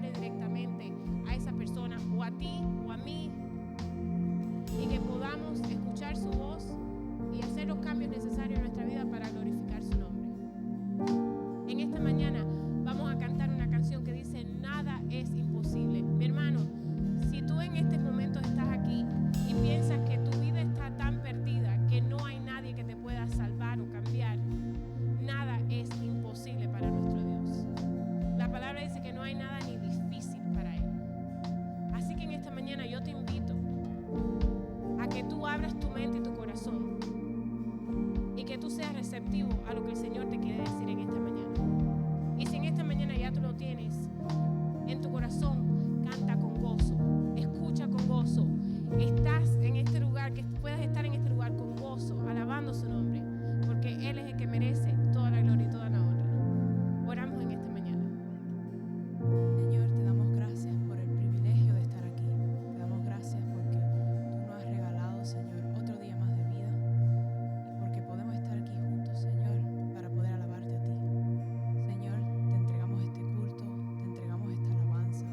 hable directamente a esa persona, o a ti, o a mí, y que podamos escuchar su voz y hacer los cambios necesarios en nuestra vida para glorificar su nombre. En esta mañana vamos a cantar una canción que dice: nada es imposible. Mi hermano, si tú en este momento estás aquí y piensas que tu vida está tan perdida que no hay nadie que te pueda salvar o cambiar, nada es imposible para nuestro Dios. La palabra dice que no hay nada ni difícil para Él. Así que en esta mañana yo te invito a que tú abras tu mente y tu corazón y que tú seas receptivo a lo que el Señor te quiere decir en esta mañana. Y si en esta mañana ya tú lo tienes en tu corazón, canta con gozo, escucha con gozo. Estás en este lugar, que puedas estar en este lugar con gozo, alabando su nombre, porque Él es el que merece toda la gloria y toda la honra. Oramos en esta mañana. Señor, te damos gracias por el privilegio de estar aquí. Te damos gracias porque tú nos has regalado, Señor, otro día más de vida y porque podemos estar aquí juntos, Señor, para poder alabarte a ti. Señor, te entregamos este culto, te entregamos esta alabanza.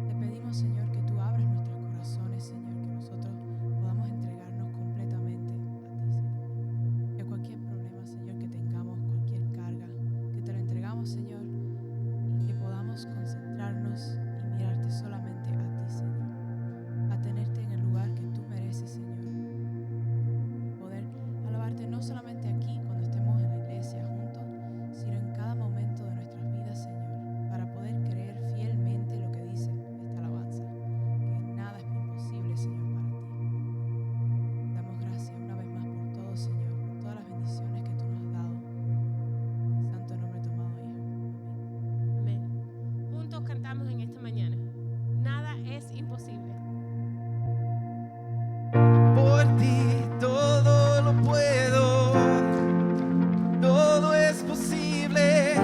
Te pedimos, Señor, que tú abras nuestros corazones, Señor, que nosotros podamos entregarnos completamente a ti, Señor. Que cualquier problema, Señor, que tengamos, cualquier carga, que te lo entregamos, Señor, y que podamos concentrarnos y mirarte solamente a ti, Señor, a tenerte en el lugar que tú mereces, Señor, y poder alabarte no solamente aquí cuando estemos en la iglesia juntos, sino en cada momento de nuestras vidas, Señor, para poder creer fielmente lo que dice esta alabanza, que nada es imposible, Señor, para ti. Damos gracias una vez más por todo, Señor, por todas las bendiciones que tú nos has dado. En santo nombre de tu amado Hijo. Amén. Amén. Juntos cantamos en esta mañana: nada es imposible. Por ti todo lo puedo, todo es posible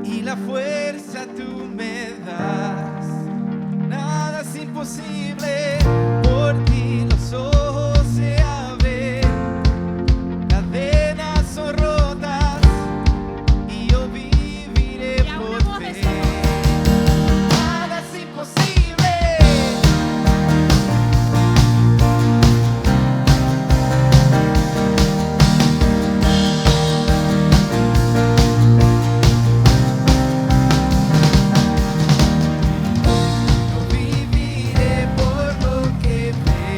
y la fuerza tú me das. Nada es imposible, por ti los ojos se abren, cadenas son rotas y yo viviré Y a una por voz fe. decimos: Nada es imposible. Yo viviré por lo que veo.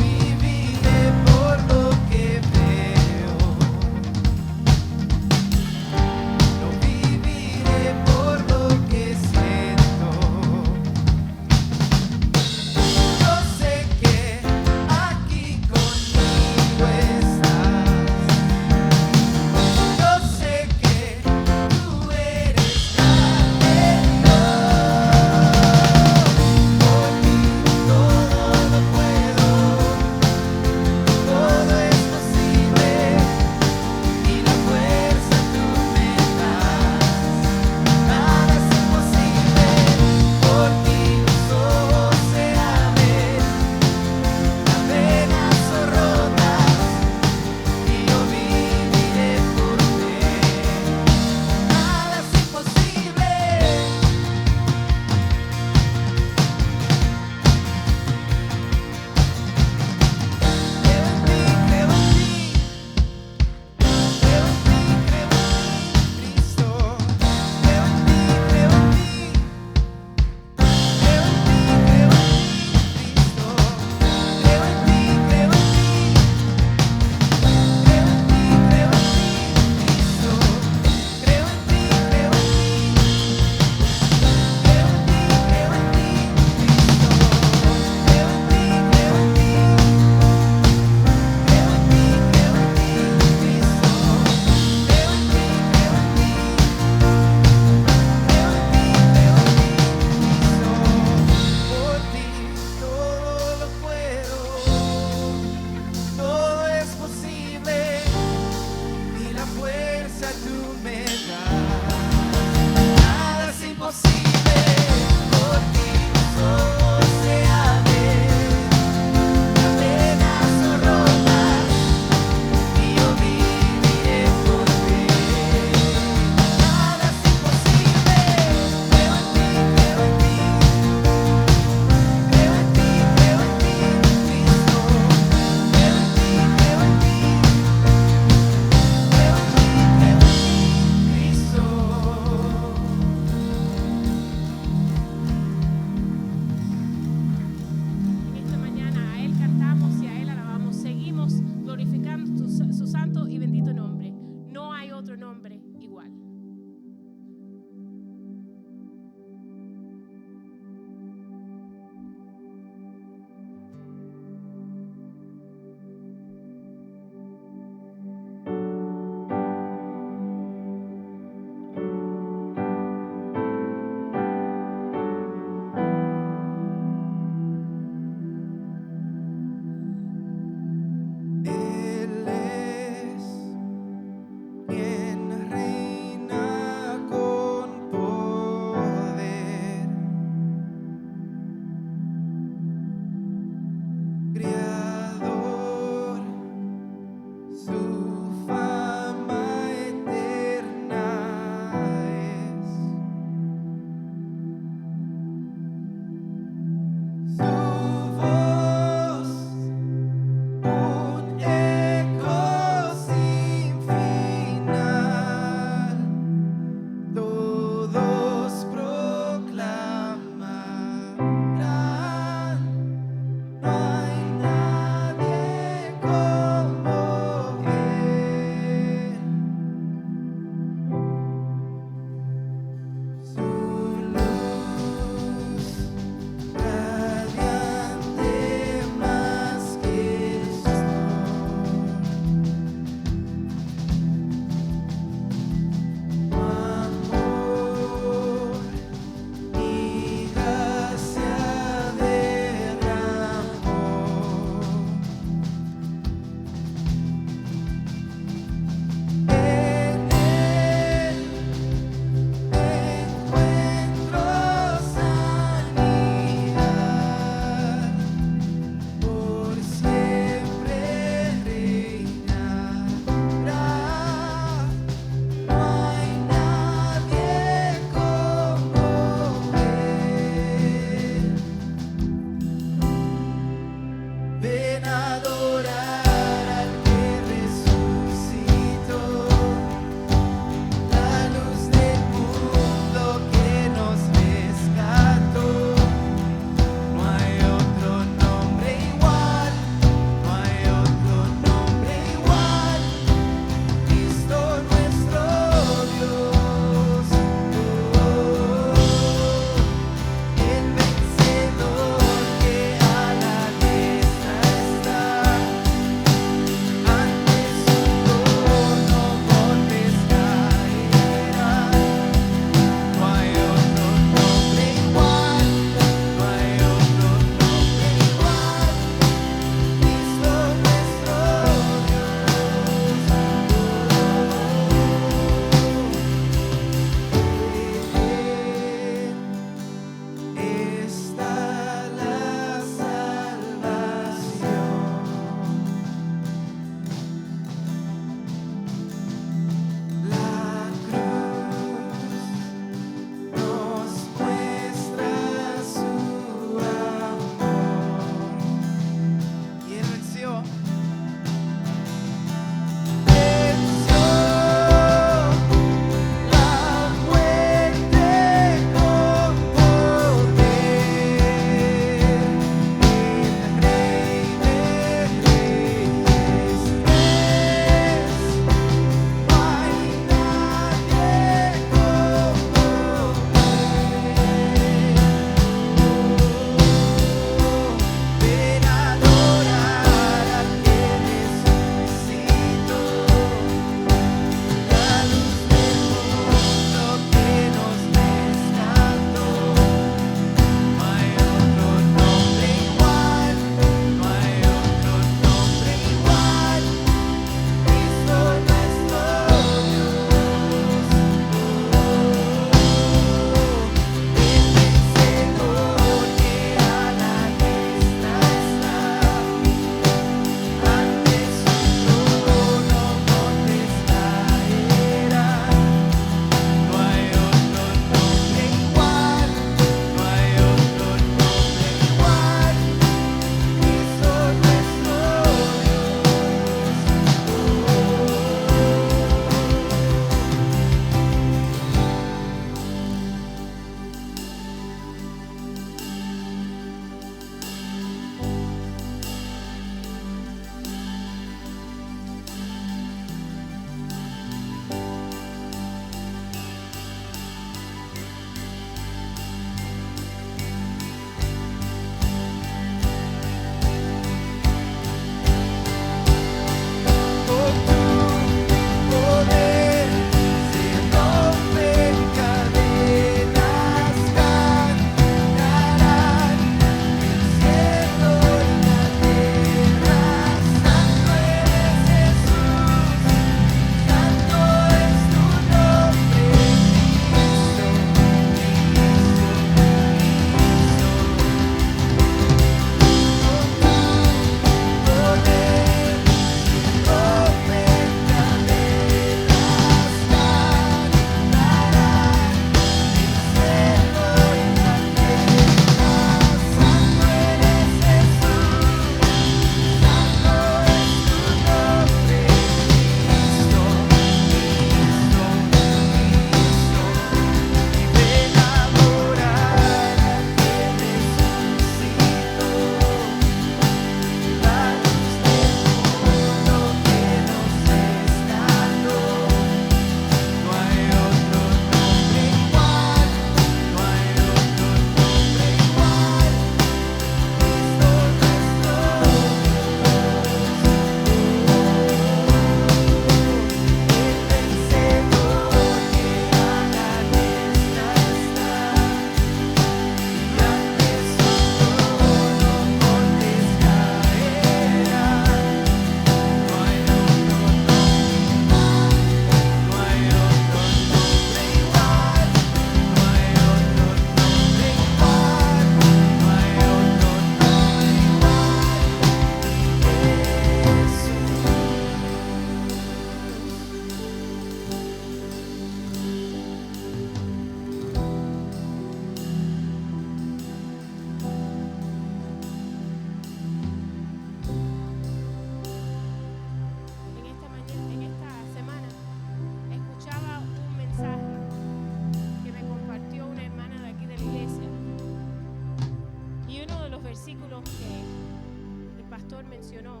versículos que el pastor mencionó,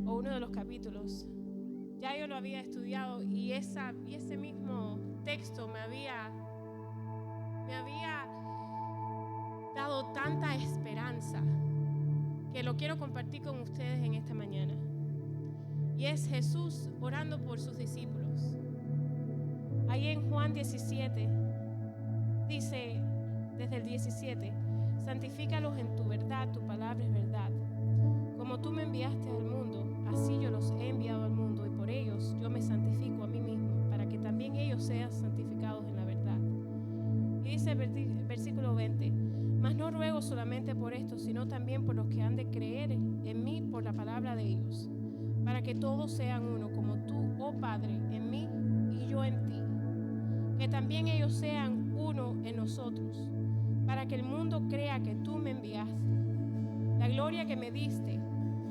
o uno de los capítulos, ya yo lo había estudiado y ese mismo texto me había dado tanta esperanza que lo quiero compartir con ustedes en esta mañana. Y es Jesús orando por sus discípulos. Ahí en Juan 17 dice, desde el 17, santifícalos en tu verdad, tu palabra es verdad. Como tú me enviaste al mundo, así yo los he enviado al mundo, y por ellos yo me santifico a mí mismo, para que también ellos sean santificados en la verdad. Y dice el versículo 20, mas no ruego solamente por esto, sino también por los que han de creer en mí por la palabra de ellos, para que todos sean uno, como tú, oh Padre, en mí y yo en ti. Que también ellos sean uno en nosotros, para que el mundo crea que tú me enviaste. La gloria que me diste,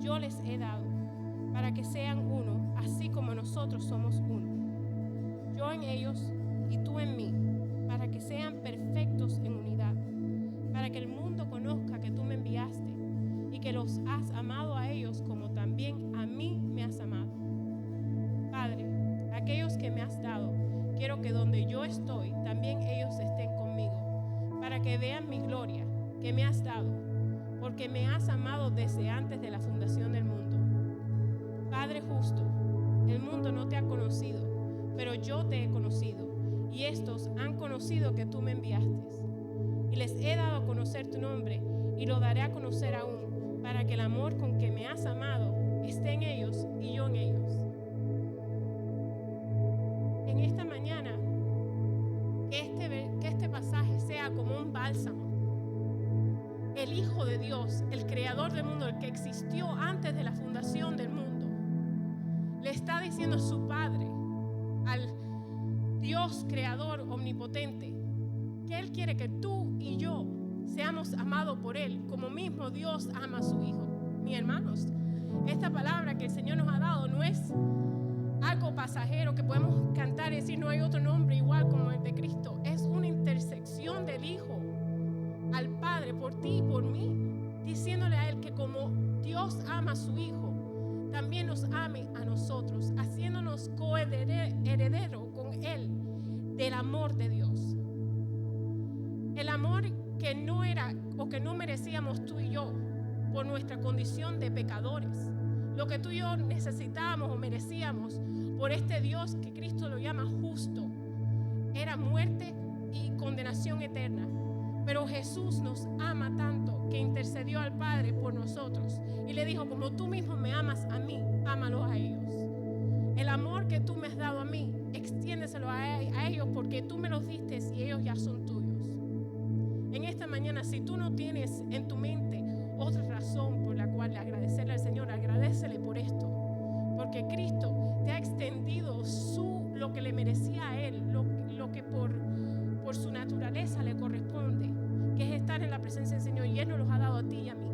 yo les he dado, para que sean uno, así como nosotros somos uno. Yo en ellos y tú en mí, para que sean perfectos en unidad, para que el mundo conozca que tú me enviaste y que los has amado a ellos como también a mí me has amado. Padre, aquellos que me has dado, quiero que donde yo estoy, también ellos estén conmigo, para que vean mi gloria que me has dado, porque me has amado desde antes de la fundación del mundo. Padre justo, el mundo no te ha conocido, pero yo te he conocido, y estos han conocido que tú me enviaste. Y les he dado a conocer tu nombre, y lo daré a conocer aún, para que el amor con que me has amado esté en ellos y yo en ellos. En esta mañana, que este pasaje sea como un bálsamo. El Hijo de Dios, el Creador del mundo, el que existió antes de la fundación del mundo, le está diciendo a su Padre, al Dios Creador omnipotente, que Él quiere que tú y yo seamos amados por Él, como mismo Dios ama a su Hijo. Mis hermanos, esta palabra que el Señor nos ha dado no es algo pasajero que podemos cantar y decir no hay otro nombre igual como el de Cristo. Es una intersección del Hijo al Padre por ti y por mí, diciéndole a Él que como Dios ama a su Hijo, también nos ame a nosotros, haciéndonos coherederos con Él del amor de Dios. El amor que no era o que no merecíamos tú y yo por nuestra condición de pecadores. Lo que tú y yo necesitábamos o merecíamos por este Dios que Cristo lo llama justo era muerte y condenación eterna. Pero Jesús nos ama tanto que intercedió al Padre por nosotros y le dijo, como tú mismo me amas a mí, ámalos a ellos. El amor que tú me has dado a mí, extiéndeselo a ellos porque tú me los diste y ellos ya son tuyos. En esta mañana, si tú no tienes en tu mente otra razón por la cual agradecerle al Señor, agradécele por esto. Porque Cristo te ha extendido lo que le merecía a Él, lo que por su naturaleza le corresponde, que es estar en la presencia del Señor, y Él nos los ha dado a ti y a mí.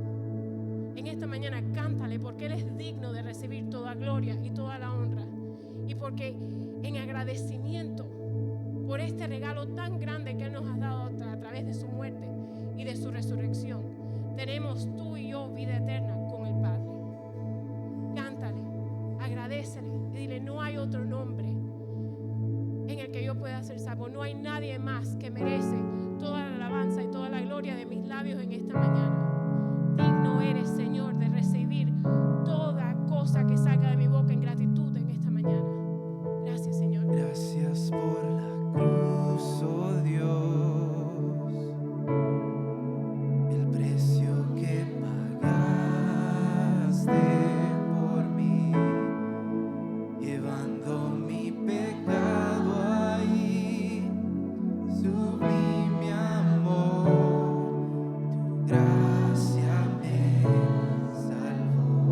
En esta mañana cántale porque Él es digno de recibir toda gloria y toda la honra, y porque en agradecimiento por este regalo tan grande que Él nos ha dado a través de su muerte y de su resurrección, tenemos tú y yo vida eterna con el Padre. Cántale, agradécele y dile, no hay otro nombre en el que yo pueda ser salvo. No hay nadie más que merece toda la alabanza y toda la gloria de mis labios en esta mañana. Digno eres, Señor, de recibir toda cosa que salga de mi boca en gratitud en esta mañana. Gracias, Señor. Gracias por la cruz, oh Dios, el precio que pagaste por mí, llevando mi pecado ahí, sublime amor, tu gracia me salvó.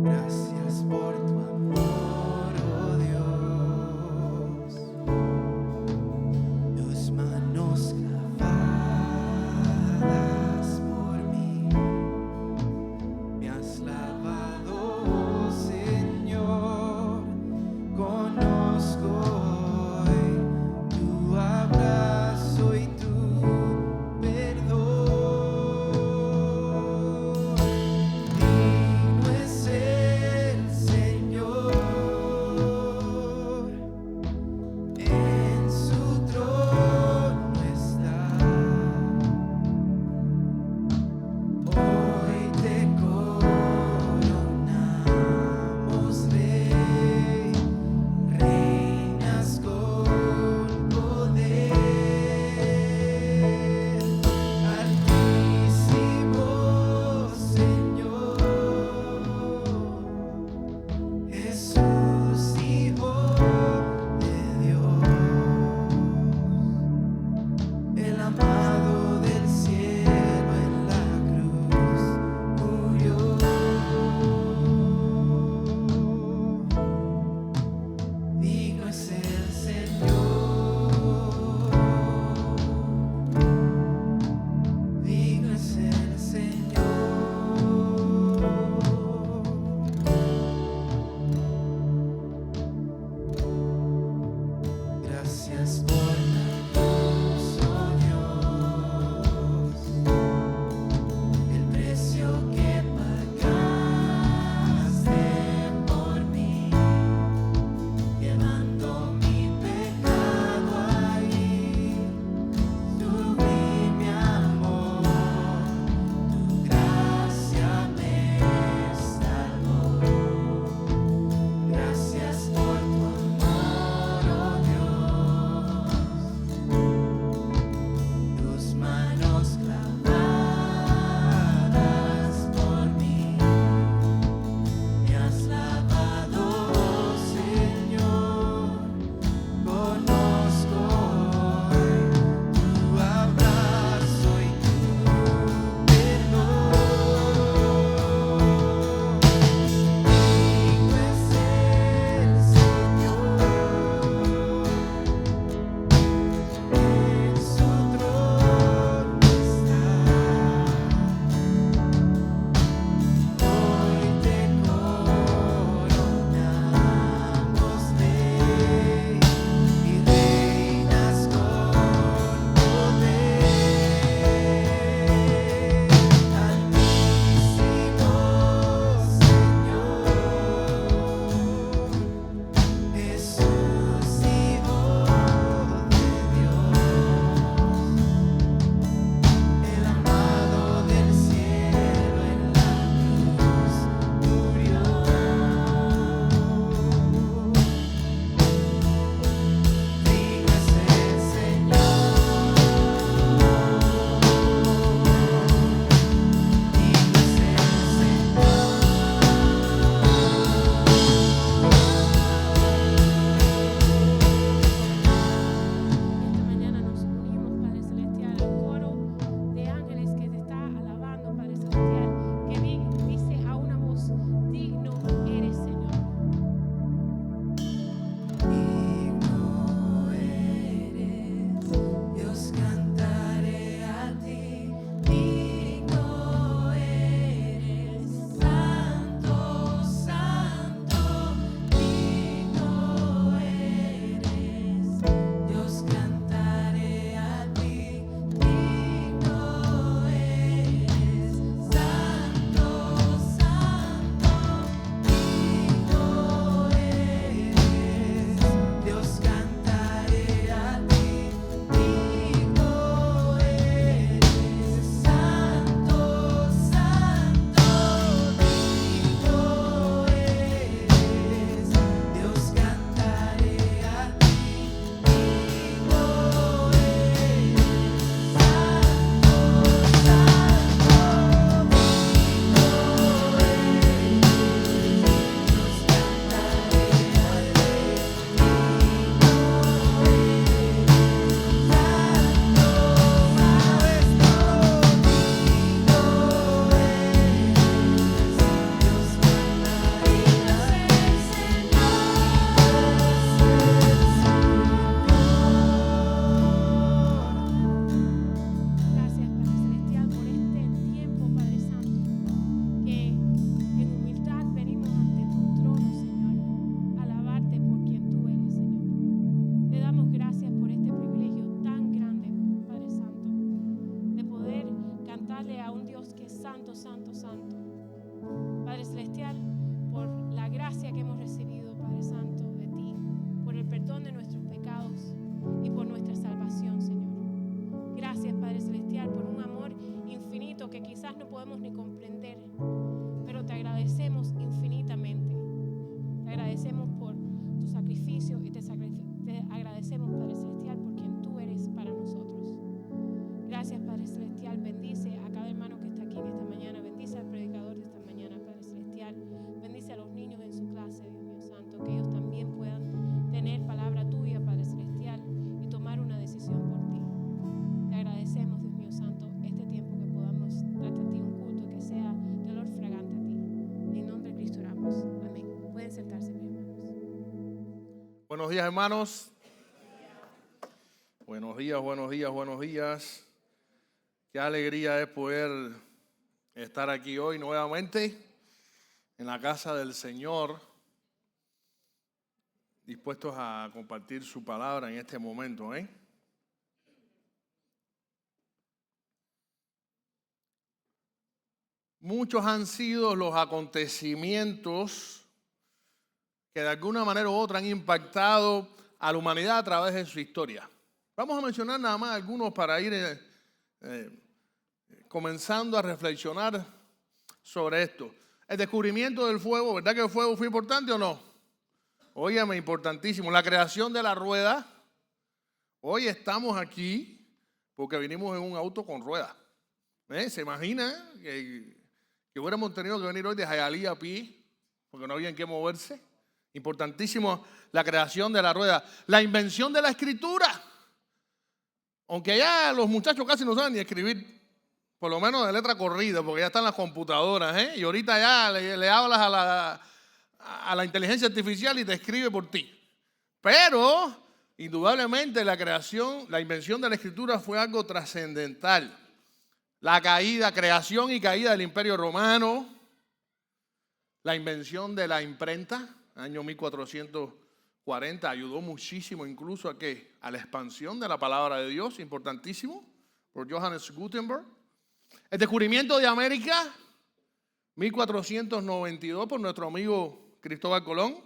Gracias agradecemos por tu sacrificio y te agradecemos, Padre Celestial, por quien tú eres para nosotros. Gracias, Padre Celestial. Bendice a cada hermano que está aquí en esta mañana. Bendice al predicador de esta mañana, Padre Celestial. Bendice a los niños en su clase, Dios mío santo, que ellos también puedan tener palabra tuya, Padre Celestial, y tomar una decisión por ti. Te agradecemos, Dios mío santo, este tiempo que podamos darte a ti un culto que sea de olor fragante a ti. En nombre de Cristo oramos. Amén. Pueden sentarse, mis hermanos. Buenos días, hermanos. Buenos días, buenos días, buenos días. Qué alegría es poder estar aquí hoy nuevamente en la casa del Señor, dispuestos a compartir su palabra en este momento, Muchos han sido los acontecimientos que de alguna manera u otra han impactado a la humanidad a través de su historia. Vamos a mencionar nada más algunos para ir comenzando a reflexionar sobre esto. El descubrimiento del fuego, ¿verdad que el fuego fue importante o no? Óyeme, importantísimo. La creación de la rueda. Hoy estamos aquí porque vinimos en un auto con ruedas. ¿Se imagina que hubiéramos tenido que venir hoy de Hialeah a pie porque no había en qué moverse? Importantísimo la creación de la rueda. La invención de la escritura. Aunque ya los muchachos casi no saben ni escribir, por lo menos de letra corrida, porque ya están las computadoras, y ahorita ya le hablas a la inteligencia artificial y te escribe por ti. Pero, indudablemente, la invención de la escritura fue algo trascendental. La creación y caída del Imperio Romano, la invención de la imprenta, año 1440, ayudó muchísimo incluso a la expansión de la palabra de Dios, importantísimo, por Johannes Gutenberg. El descubrimiento de América, 1492, por nuestro amigo Cristóbal Colón.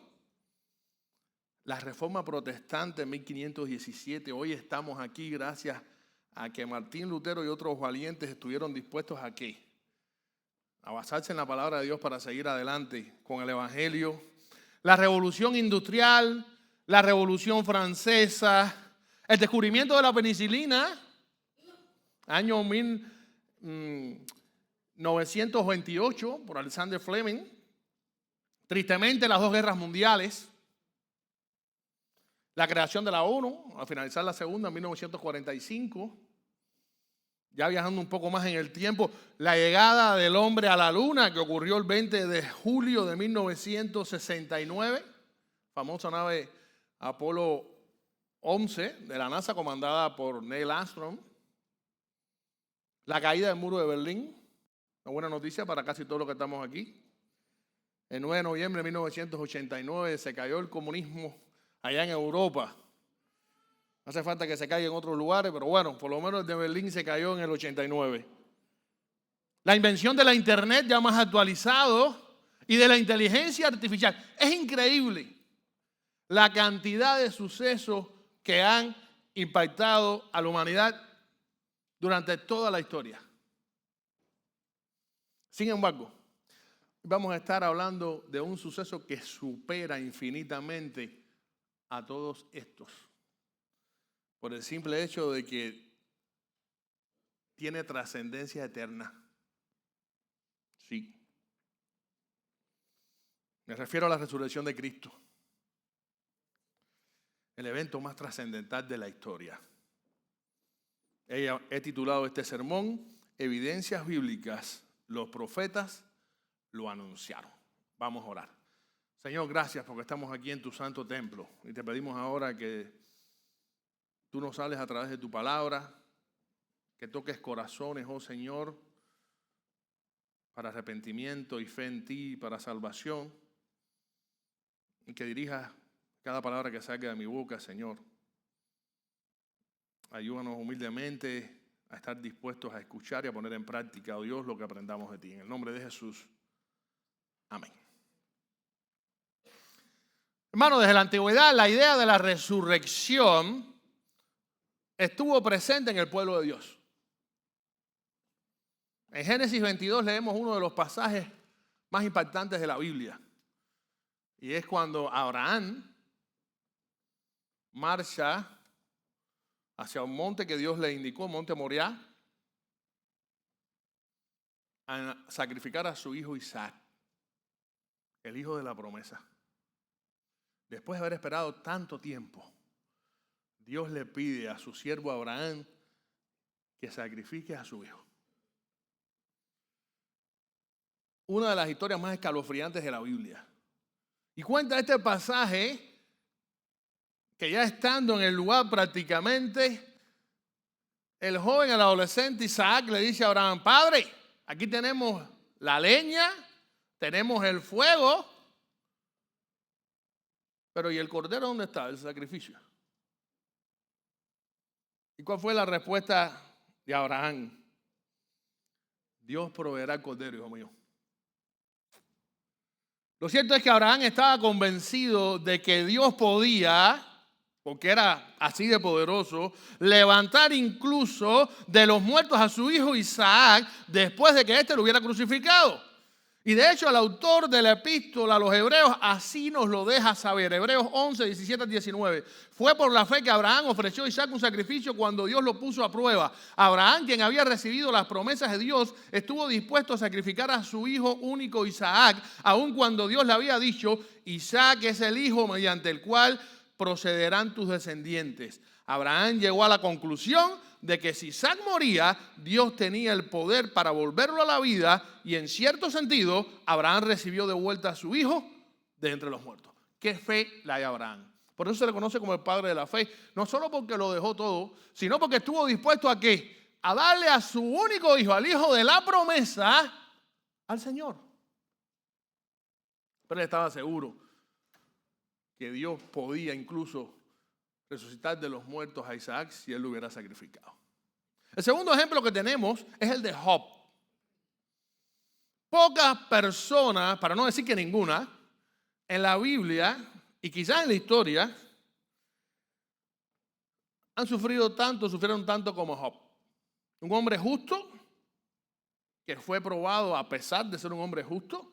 La Reforma Protestante, 1517. Hoy estamos aquí gracias a que Martín Lutero y otros valientes estuvieron dispuestos a ¿qué? A basarse en la palabra de Dios para seguir adelante con el Evangelio. La Revolución Industrial, la Revolución Francesa, el descubrimiento de la penicilina, año 1928, por Alexander Fleming. Tristemente, las dos guerras mundiales. La creación de la ONU, al finalizar la segunda, en 1945. Ya viajando un poco más en el tiempo, la llegada del hombre a la luna, que ocurrió el 20 de julio de 1969. Famosa nave Apolo 11 de la NASA, comandada por Neil Armstrong. La caída del muro de Berlín. Una buena noticia para casi todos los que estamos aquí. El 9 de noviembre de 1989 se cayó el comunismo allá en Europa. No hace falta que se caiga en otros lugares, pero bueno, por lo menos el de Berlín se cayó en el 89. La invención de la internet ya más actualizado y de la inteligencia artificial. Es increíble la cantidad de sucesos que han impactado a la humanidad durante toda la historia. Sin embargo, vamos a estar hablando de un suceso que supera infinitamente a todos estos, por el simple hecho de que tiene trascendencia eterna. Sí. Me refiero a la resurrección de Cristo, el evento más trascendental de la historia. He titulado este sermón, Evidencias Bíblicas, los profetas lo anunciaron. Vamos a orar. Señor, gracias porque estamos aquí en tu santo templo y te pedimos ahora que tú nos hables a través de tu palabra, que toques corazones, oh Señor, para arrepentimiento y fe en ti, para salvación, y que dirijas cada palabra que salga de mi boca, Señor. Ayúdanos humildemente a estar dispuestos a escuchar y a poner en práctica, oh Dios, lo que aprendamos de ti. En el nombre de Jesús. Amén. Hermano, desde la antigüedad la idea de la resurrección estuvo presente en el pueblo de Dios. En Génesis 22 leemos uno de los pasajes más impactantes de la Biblia. Y es cuando Abraham marcha hacia un monte que Dios le indicó, monte Moriah, a sacrificar a su hijo Isaac, el hijo de la promesa. Después de haber esperado tanto tiempo, Dios le pide a su siervo Abraham que sacrifique a su hijo. Una de las historias más escalofriantes de la Biblia. Y cuenta este pasaje que ya estando en el lugar prácticamente, el joven, el adolescente Isaac le dice a Abraham: Padre, aquí tenemos la leña, tenemos el fuego, pero ¿y el cordero dónde está? El sacrificio. ¿Y cuál fue la respuesta de Abraham? Dios proveerá el cordero, hijo mío. Lo cierto es que Abraham estaba convencido de que Dios podía, porque era así de poderoso, levantar incluso de los muertos a su hijo Isaac después de que éste lo hubiera crucificado. Y de hecho el autor de la epístola a los hebreos así nos lo deja saber. Hebreos 11, 17 al 19. Fue por la fe que Abraham ofreció a Isaac un sacrificio cuando Dios lo puso a prueba. Abraham, quien había recibido las promesas de Dios, estuvo dispuesto a sacrificar a su hijo único Isaac, aun cuando Dios le había dicho: Isaac es el hijo mediante el cual procederán tus descendientes. Abraham llegó a la conclusión de que si Isaac moría, Dios tenía el poder para volverlo a la vida, y en cierto sentido, Abraham recibió de vuelta a su hijo de entre los muertos. ¿Qué fe la de Abraham? Por eso se le conoce como el padre de la fe, no solo porque lo dejó todo, sino porque estuvo dispuesto a ¿qué? A darle a su único hijo, al hijo de la promesa, al Señor. Pero él estaba seguro que Dios podía incluso resucitar de los muertos a Isaac si él lo hubiera sacrificado. El segundo ejemplo que tenemos es el de Job. Pocas personas, para no decir que ninguna, en la Biblia y quizás en la historia sufrieron tanto como Job. Un hombre justo que fue probado, a pesar de ser un hombre justo,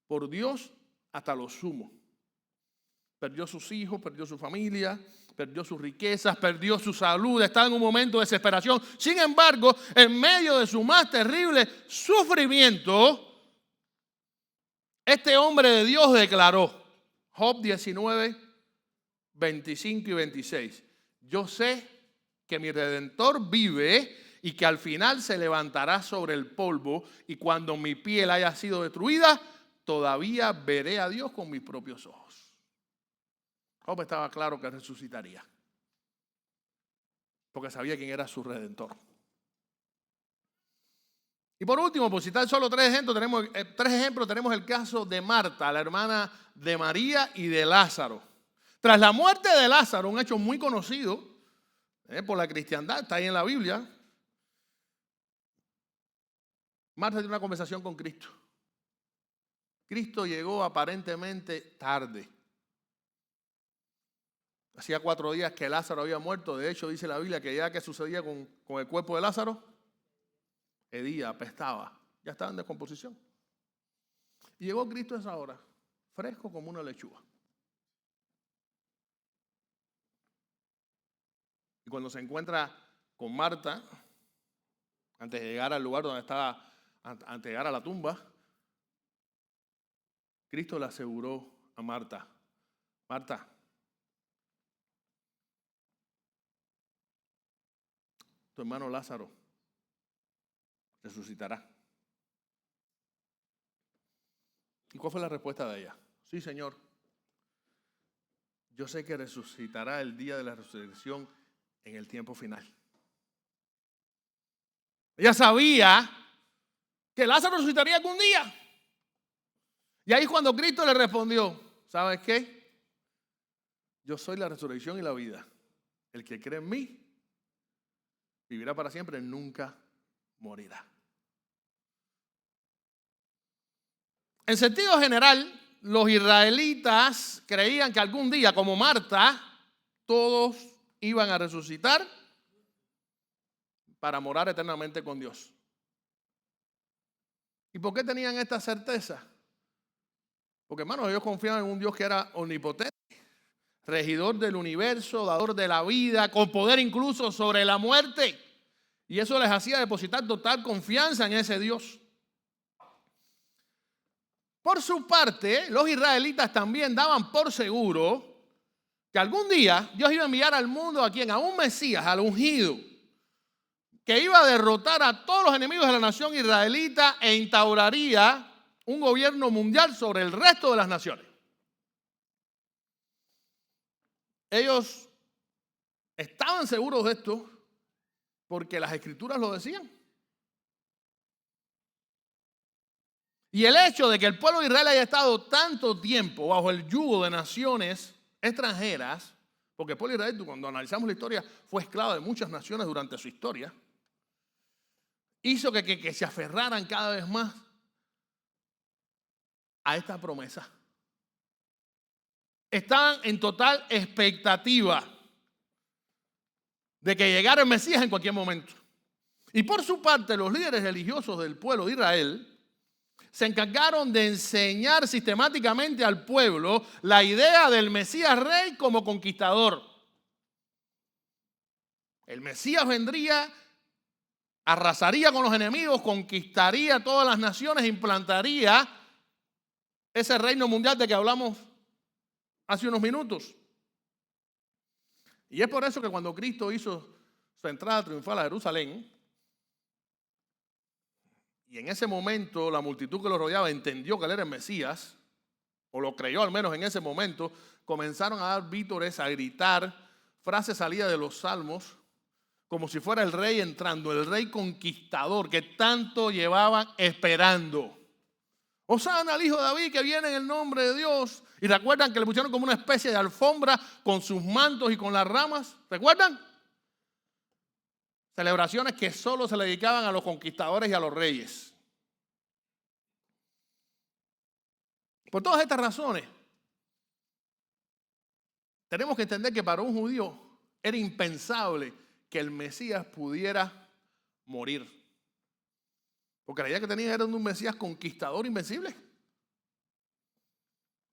por Dios hasta lo sumo. Perdió sus hijos, perdió su familia, perdió sus riquezas, perdió su salud, estaba en un momento de desesperación. Sin embargo, en medio de su más terrible sufrimiento, este hombre de Dios declaró, Job 19, 25 y 26, yo sé que mi Redentor vive y que al final se levantará sobre el polvo, y cuando mi piel haya sido destruida, todavía veré a Dios con mis propios ojos. Job estaba claro que resucitaría, porque sabía quién era su Redentor. Y por último, por citar solo tres ejemplos, tenemos el caso de Marta, la hermana de María y de Lázaro. Tras la muerte de Lázaro, un hecho muy conocido por la cristiandad, está ahí en la Biblia, Marta tiene una conversación con Cristo. Cristo llegó aparentemente tarde. Hacía 4 días que Lázaro había muerto. De hecho, dice la Biblia que ya que sucedía con el cuerpo de Lázaro, hedía, apestaba. Ya estaba en descomposición. Y llegó Cristo a esa hora, fresco como una lechuga. Y cuando se encuentra con Marta, antes de llegar al lugar donde estaba, antes de llegar a la tumba, Cristo le aseguró a Marta: Marta, tu hermano Lázaro resucitará. ¿Y cuál fue la respuesta de ella? Sí, Señor, yo sé que resucitará el día de la resurrección en el tiempo final. Ella sabía que Lázaro resucitaría algún día. Y ahí cuando Cristo le respondió: ¿sabes qué? Yo soy la resurrección y la vida. El que cree en mí vivirá para siempre, nunca morirá. En sentido general, los israelitas creían que algún día, como Marta, todos iban a resucitar para morar eternamente con Dios. ¿Y por qué tenían esta certeza? Porque hermanos, ellos confiaban en un Dios que era omnipotente, regidor del universo, dador de la vida, con poder incluso sobre la muerte. Y eso les hacía depositar total confianza en ese Dios. Por su parte, los israelitas también daban por seguro que algún día Dios iba a enviar al mundo a un Mesías, al ungido, que iba a derrotar a todos los enemigos de la nación israelita e instauraría un gobierno mundial sobre el resto de las naciones. Ellos estaban seguros de esto porque las escrituras lo decían. Y el hecho de que el pueblo de Israel haya estado tanto tiempo bajo el yugo de naciones extranjeras, porque el pueblo de Israel, cuando analizamos la historia, fue esclavo de muchas naciones durante su historia, hizo que se aferraran cada vez más a esta promesa. Estaban en total expectativa de que llegara el Mesías en cualquier momento. Y por su parte, los líderes religiosos del pueblo de Israel se encargaron de enseñar sistemáticamente al pueblo la idea del Mesías rey como conquistador. El Mesías vendría, arrasaría con los enemigos, conquistaría todas las naciones, implantaría ese reino mundial de que hablamos hace unos minutos. Y es por eso que cuando Cristo hizo su entrada triunfal a Jerusalén, y en ese momento la multitud que lo rodeaba entendió que él era el Mesías, o lo creyó al menos en ese momento, comenzaron a dar vítores, a gritar, frases salidas de los salmos, como si fuera el rey entrando, el rey conquistador que tanto llevaban esperando. Hosana al hijo de David que viene en el nombre de Dios. Y recuerdan que le pusieron como una especie de alfombra con sus mantos y con las ramas. ¿Recuerdan? Celebraciones que solo se le dedicaban a los conquistadores y a los reyes. Por todas estas razones, tenemos que entender que para un judío era impensable que el Mesías pudiera morir. Porque la idea que tenía era de un Mesías conquistador invencible.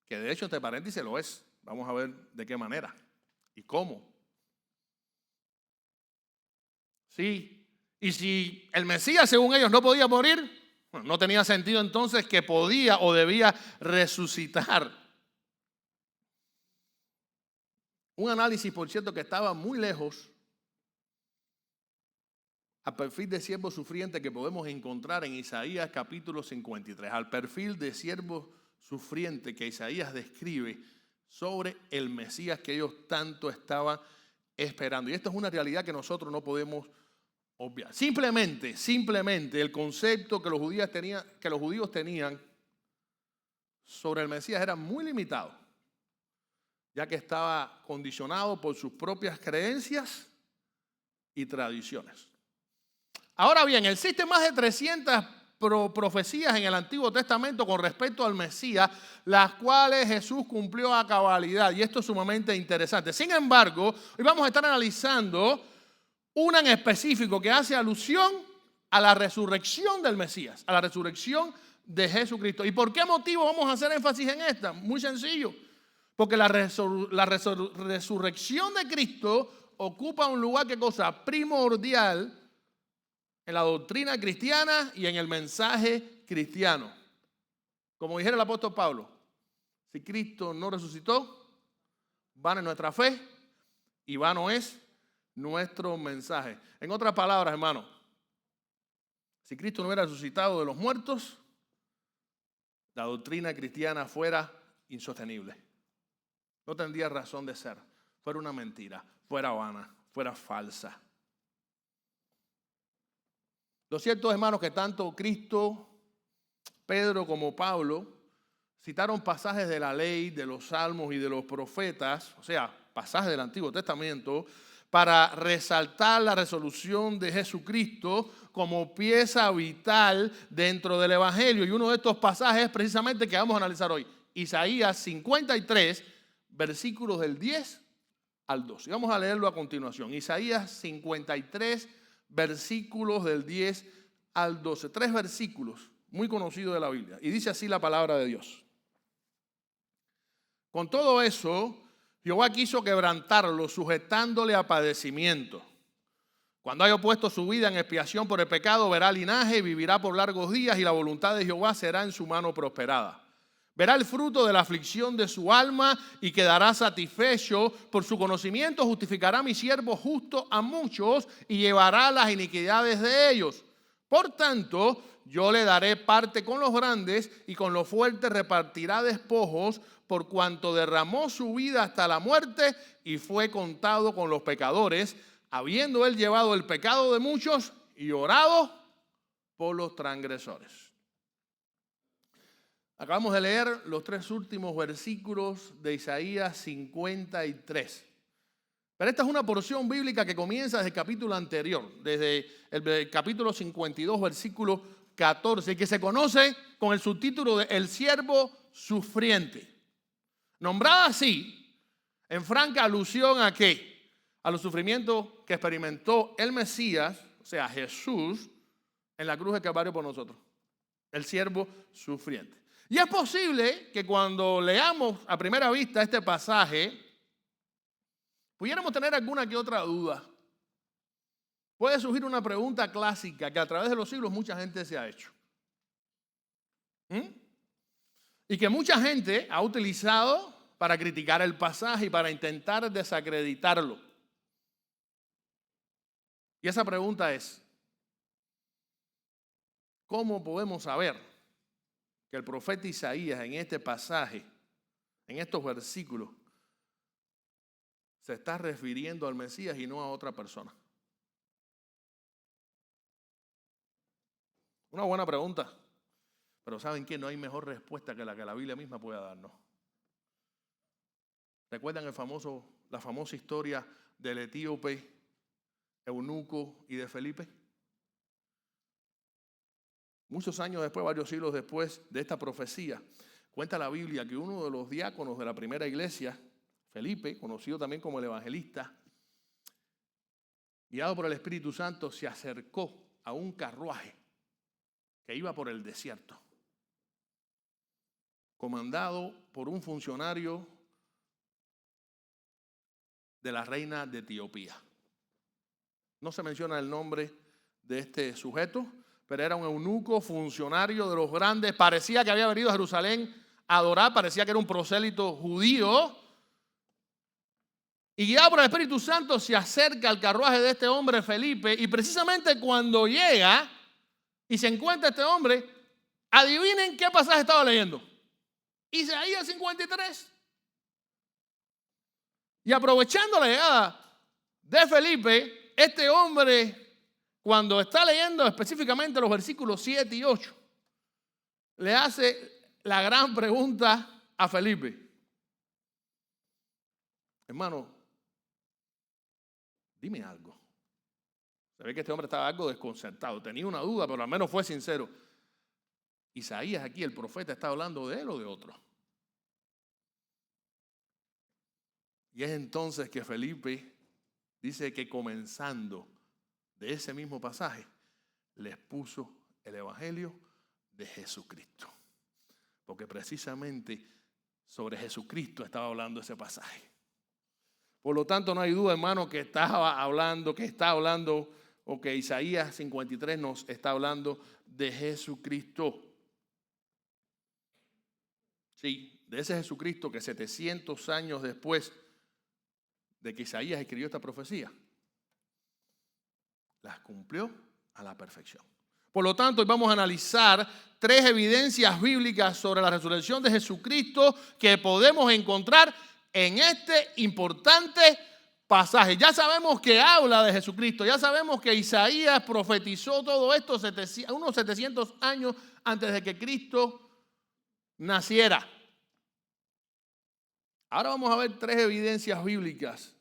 Que de hecho, entre paréntesis, lo es. Vamos a ver de qué manera y cómo. Sí, y si el Mesías, según ellos, no podía morir, no tenía sentido entonces que podía o debía resucitar. Un análisis, por cierto, que estaba muy lejos al perfil de siervo sufriente que podemos encontrar en Isaías capítulo 53, al perfil de siervo sufriente que Isaías describe sobre el Mesías que ellos tanto estaban esperando. Y esto es una realidad que nosotros no podemos obviar. Simplemente el concepto que los judíos tenían sobre el Mesías era muy limitado, ya que estaba condicionado por sus propias creencias y tradiciones. Ahora bien, existen más de 300 profecías en el Antiguo Testamento con respecto al Mesías, las cuales Jesús cumplió a cabalidad, y esto es sumamente interesante. Sin embargo, hoy vamos a estar analizando una en específico que hace alusión a la resurrección del Mesías, a la resurrección de Jesucristo. ¿Y por qué motivo vamos a hacer énfasis en esta? Muy sencillo, porque la resurrección de Cristo ocupa un lugar, ¿qué cosa? Primordial en la doctrina cristiana y en el mensaje cristiano. Como dijera el apóstol Pablo, si Cristo no resucitó, vana es nuestra fe y vano es nuestro mensaje. En otras palabras, hermano, si Cristo no hubiera resucitado de los muertos, la doctrina cristiana fuera insostenible. No tendría razón de ser. Fuera una mentira, fuera vana, fuera falsa. Lo cierto es, hermanos, que tanto Cristo, Pedro como Pablo citaron pasajes de la ley, de los salmos y de los profetas, o sea, pasajes del Antiguo Testamento, para resaltar la resolución de Jesucristo como pieza vital dentro del Evangelio. Y uno de estos pasajes es precisamente que vamos a analizar hoy. Isaías 53, versículos del 10 al 12. Y vamos a leerlo a continuación. Isaías 53, versículos del 10 al 12. 3 versículos muy conocidos de la Biblia. Y dice así la palabra de Dios. Con todo eso, Jehová quiso quebrantarlo, sujetándole a padecimiento. Cuando haya puesto su vida en expiación por el pecado, verá linaje y vivirá por largos días, y la voluntad de Jehová será en su mano prosperada. Verá el fruto de la aflicción de su alma y quedará satisfecho. Por su conocimiento justificará a mi siervo justo a muchos y llevará las iniquidades de ellos. Por tanto, yo le daré parte con los grandes y con los fuertes repartirá despojos, por cuanto derramó su vida hasta la muerte y fue contado con los pecadores, habiendo él llevado el pecado de muchos y orado por los transgresores. Acabamos de leer los 3 últimos versículos de Isaías 53. Pero esta es una porción bíblica que comienza desde el capítulo anterior, desde el capítulo 52, versículo 14, que se conoce con el subtítulo de El siervo sufriente. Nombrada así, en franca alusión ¿a qué? A los sufrimientos que experimentó el Mesías, o sea, Jesús, en la cruz del Calvario por nosotros. El siervo sufriente. Y es posible que cuando leamos a primera vista este pasaje, pudiéramos tener alguna que otra duda. Puede surgir una pregunta clásica que a través de los siglos mucha gente se ha hecho. Y que mucha gente ha utilizado para criticar el pasaje y para intentar desacreditarlo. Y esa pregunta es, ¿cómo podemos saber que el profeta Isaías en este pasaje, en estos versículos, se está refiriendo al Mesías y no a otra persona? Una buena pregunta, pero ¿saben qué? No hay mejor respuesta que la Biblia misma pueda darnos. ¿Recuerdan la famosa historia del etíope, eunuco y de Felipe? Muchos años después, varios siglos después de esta profecía, cuenta la Biblia que uno de los diáconos de la primera iglesia, Felipe, conocido también como el evangelista, guiado por el Espíritu Santo, se acercó a un carruaje que iba por el desierto, comandado por un funcionario de la reina de Etiopía. No se menciona el nombre de este sujeto, pero era un eunuco, funcionario de los grandes. Parecía que había venido a Jerusalén a adorar, parecía que era un prosélito judío. Y guiado por el Espíritu Santo se acerca al carruaje de este hombre Felipe, y precisamente cuando llega y se encuentra este hombre, adivinen qué pasaje estaba leyendo. Isaías 53. Y aprovechando la llegada de Felipe, este hombre, cuando está leyendo específicamente los versículos 7 y 8, le hace la gran pregunta a Felipe. Hermano, dime algo. Se ve que este hombre estaba algo desconcertado, tenía una duda, pero al menos fue sincero. Isaías aquí, el profeta, ¿está hablando de él o de otro? Y es entonces que Felipe dice que comenzando de ese mismo pasaje, les puso el evangelio de Jesucristo. Porque precisamente sobre Jesucristo estaba hablando ese pasaje. Por lo tanto, no hay duda, hermano, que está hablando, o que Isaías 53 nos está hablando de Jesucristo. Sí, de ese Jesucristo que 700 años después de que Isaías escribió esta profecía, las cumplió a la perfección. Por lo tanto, hoy vamos a analizar 3 evidencias bíblicas sobre la resurrección de Jesucristo que podemos encontrar en este importante pasaje. Ya sabemos que habla de Jesucristo, ya sabemos que Isaías profetizó todo esto unos 700 años antes de que Cristo naciera. Ahora vamos a ver 3 evidencias bíblicas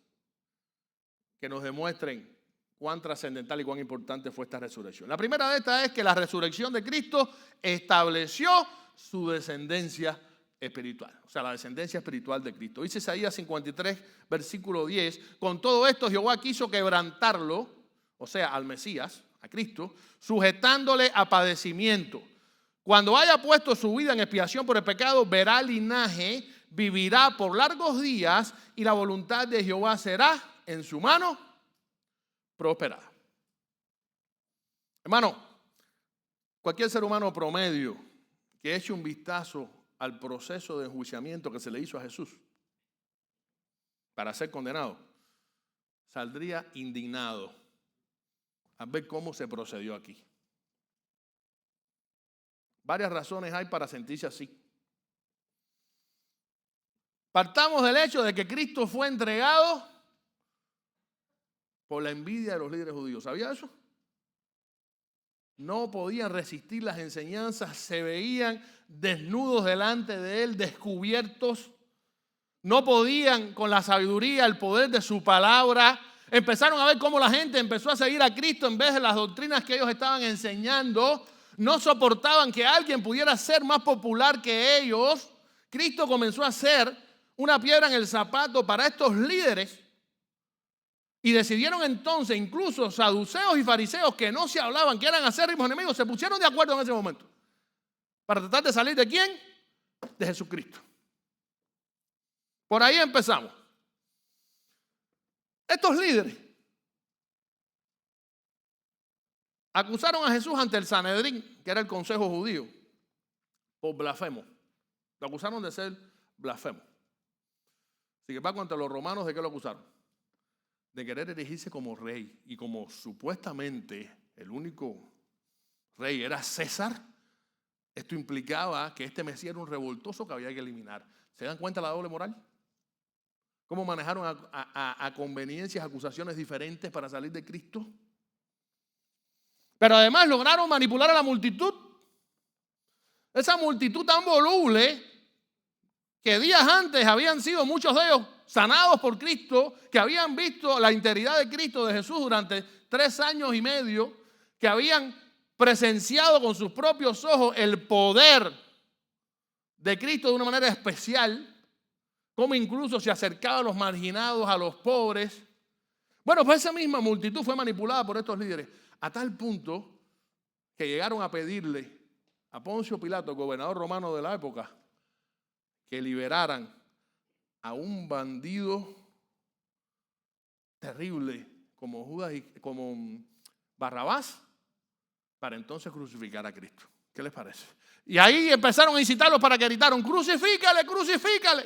que nos demuestren cuán trascendental y cuán importante fue esta resurrección. La primera de estas es que la resurrección de Cristo estableció su descendencia espiritual, o sea, la descendencia espiritual de Cristo. Dice Isaías 53, versículo 10, con todo esto Jehová quiso quebrantarlo, o sea, al Mesías, a Cristo, sujetándole a padecimiento. Cuando haya puesto su vida en expiación por el pecado, verá linaje, vivirá por largos días y la voluntad de Jehová será en su mano prosperada. Hermano, cualquier ser humano promedio que eche un vistazo al proceso de enjuiciamiento que se le hizo a Jesús para ser condenado, saldría indignado a ver cómo se procedió aquí. Varias razones hay para sentirse así. Partamos del hecho de que Cristo fue entregado por la envidia de los líderes judíos. ¿Sabía eso? No podían resistir las enseñanzas, se veían desnudos delante de él, descubiertos. No podían con la sabiduría, el poder de su palabra. Empezaron a ver cómo la gente empezó a seguir a Cristo en vez de las doctrinas que ellos estaban enseñando. No soportaban que alguien pudiera ser más popular que ellos. Cristo comenzó a ser una piedra en el zapato para estos líderes. Y decidieron entonces, incluso saduceos y fariseos que no se hablaban, que eran acérrimos enemigos, se pusieron de acuerdo en ese momento para tratar de salir ¿de quién? De Jesucristo. Por ahí empezamos. Estos líderes acusaron a Jesús ante el Sanedrín, que era el consejo judío, por blasfemo. Lo acusaron de ser blasfemo. Sin embargo, ante los romanos, ¿de qué lo acusaron? De querer erigirse como rey. Y como supuestamente el único rey era César, esto implicaba que este Mesías era un revoltoso que había que eliminar. ¿Se dan cuenta de la doble moral? ¿Cómo manejaron a conveniencias, acusaciones diferentes para salir de Cristo? Pero además lograron manipular a la multitud. Esa multitud tan voluble que días antes habían sido muchos de ellos sanados por Cristo, que habían visto la integridad de Cristo, de Jesús, durante 3 años y medio, que habían presenciado con sus propios ojos el poder de Cristo de una manera especial, como incluso se acercaba a los marginados, a los pobres. Bueno, pues esa misma multitud fue manipulada por estos líderes, a tal punto que llegaron a pedirle a Poncio Pilato, el gobernador romano de la época, que liberaran a un bandido terrible como Judas y como Barrabás, para entonces crucificar a Cristo. ¿Qué les parece? Y ahí empezaron a incitarlos para que gritaron: crucifícale, crucifícale.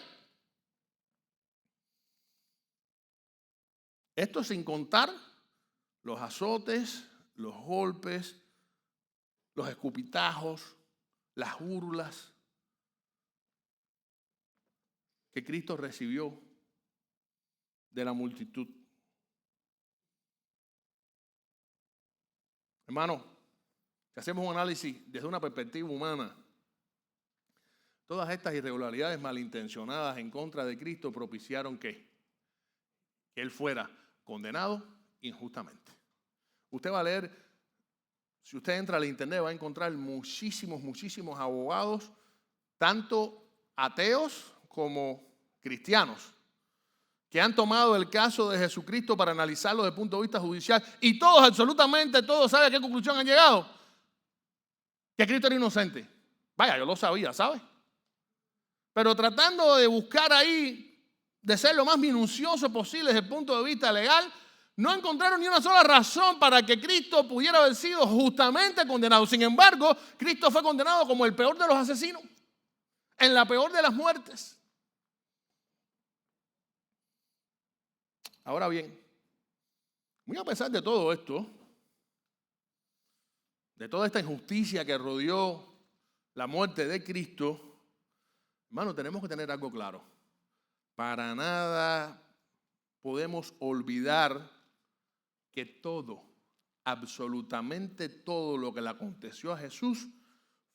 Esto sin contar los azotes, los golpes, los escupitajos, las burlas que Cristo recibió de la multitud. Hermano, si hacemos un análisis desde una perspectiva humana, todas estas irregularidades malintencionadas en contra de Cristo propiciaron que Él fuera condenado injustamente. Usted va a leer, si usted entra al internet va a encontrar muchísimos abogados, tanto ateos como cristianos, que han tomado el caso de Jesucristo para analizarlo desde el punto de vista judicial, y todos, absolutamente todos, ¿saben a qué conclusión han llegado? Que Cristo era inocente. Vaya, yo lo sabía, ¿sabe? Pero tratando de buscar ahí, de ser lo más minucioso posible desde el punto de vista legal, no encontraron ni una sola razón para que Cristo pudiera haber sido justamente condenado. Sin embargo, Cristo fue condenado como el peor de los asesinos, en la peor de las muertes. Ahora bien, muy a pesar de todo esto, de toda esta injusticia que rodeó la muerte de Cristo, hermano, tenemos que tener algo claro. Para nada podemos olvidar que todo, absolutamente todo lo que le aconteció a Jesús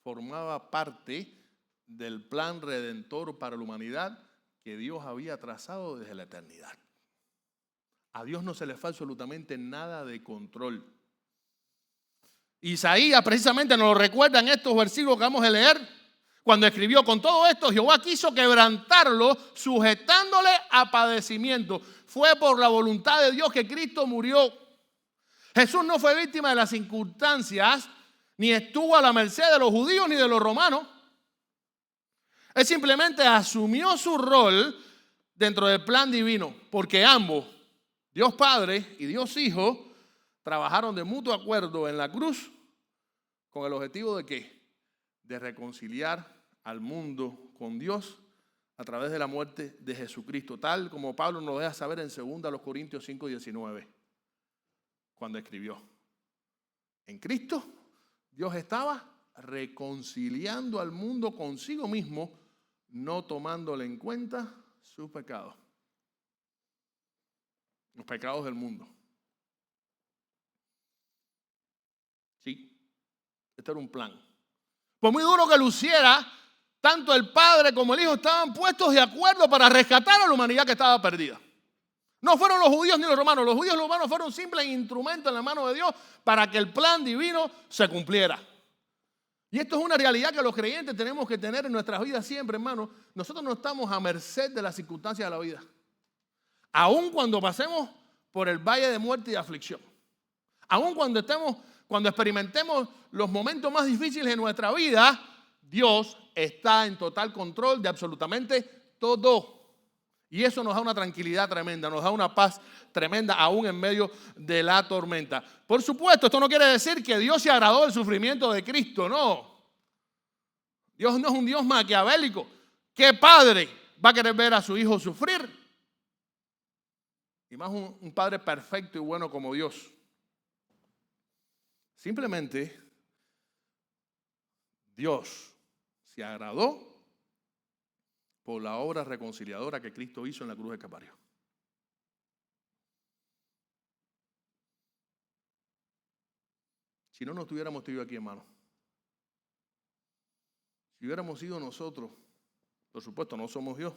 formaba parte del plan redentor para la humanidad que Dios había trazado desde la eternidad. A Dios no se le fue absolutamente nada de control. Isaías precisamente nos lo recuerda en estos versículos que vamos a leer, cuando escribió: con todo esto Jehová quiso quebrantarlo, sujetándole a padecimiento. Fue por la voluntad de Dios que Cristo murió. Jesús no fue víctima de las circunstancias, ni estuvo a la merced de los judíos ni de los romanos. Él simplemente asumió su rol dentro del plan divino, porque ambos, Dios Padre y Dios Hijo, trabajaron de mutuo acuerdo en la cruz con el objetivo de ¿qué? De reconciliar al mundo con Dios a través de la muerte de Jesucristo, tal como Pablo nos deja saber en 2 Corintios 5:19, cuando escribió: en Cristo Dios estaba reconciliando al mundo consigo mismo, no tomándole en cuenta sus pecados, los pecados del mundo. Sí, este era un plan. Por muy duro que luciera, tanto el Padre como el Hijo estaban puestos de acuerdo para rescatar a la humanidad que estaba perdida. No fueron los judíos ni los romanos. Los judíos y los romanos fueron simples instrumentos en la mano de Dios para que el plan divino se cumpliera. Y esto es una realidad que los creyentes tenemos que tener en nuestras vidas siempre, hermanos. Nosotros no estamos a merced de las circunstancias de la vida. Aun cuando pasemos por el valle de muerte y de aflicción. Aun cuando experimentemos los momentos más difíciles de nuestra vida, Dios está en total control de absolutamente todo. Y eso nos da una tranquilidad tremenda, nos da una paz tremenda aún en medio de la tormenta. Por supuesto, esto no quiere decir que Dios se agradó del sufrimiento de Cristo, no. Dios no es un Dios maquiavélico. ¿Qué padre va a querer ver a su hijo sufrir? Y más un padre perfecto y bueno como Dios. Simplemente, Dios se agradó por la obra reconciliadora que Cristo hizo en la cruz del Calvario. Si no, no estuviéramos tú y yo aquí, hermano. Si hubiéramos sido nosotros, por supuesto, no somos Dios,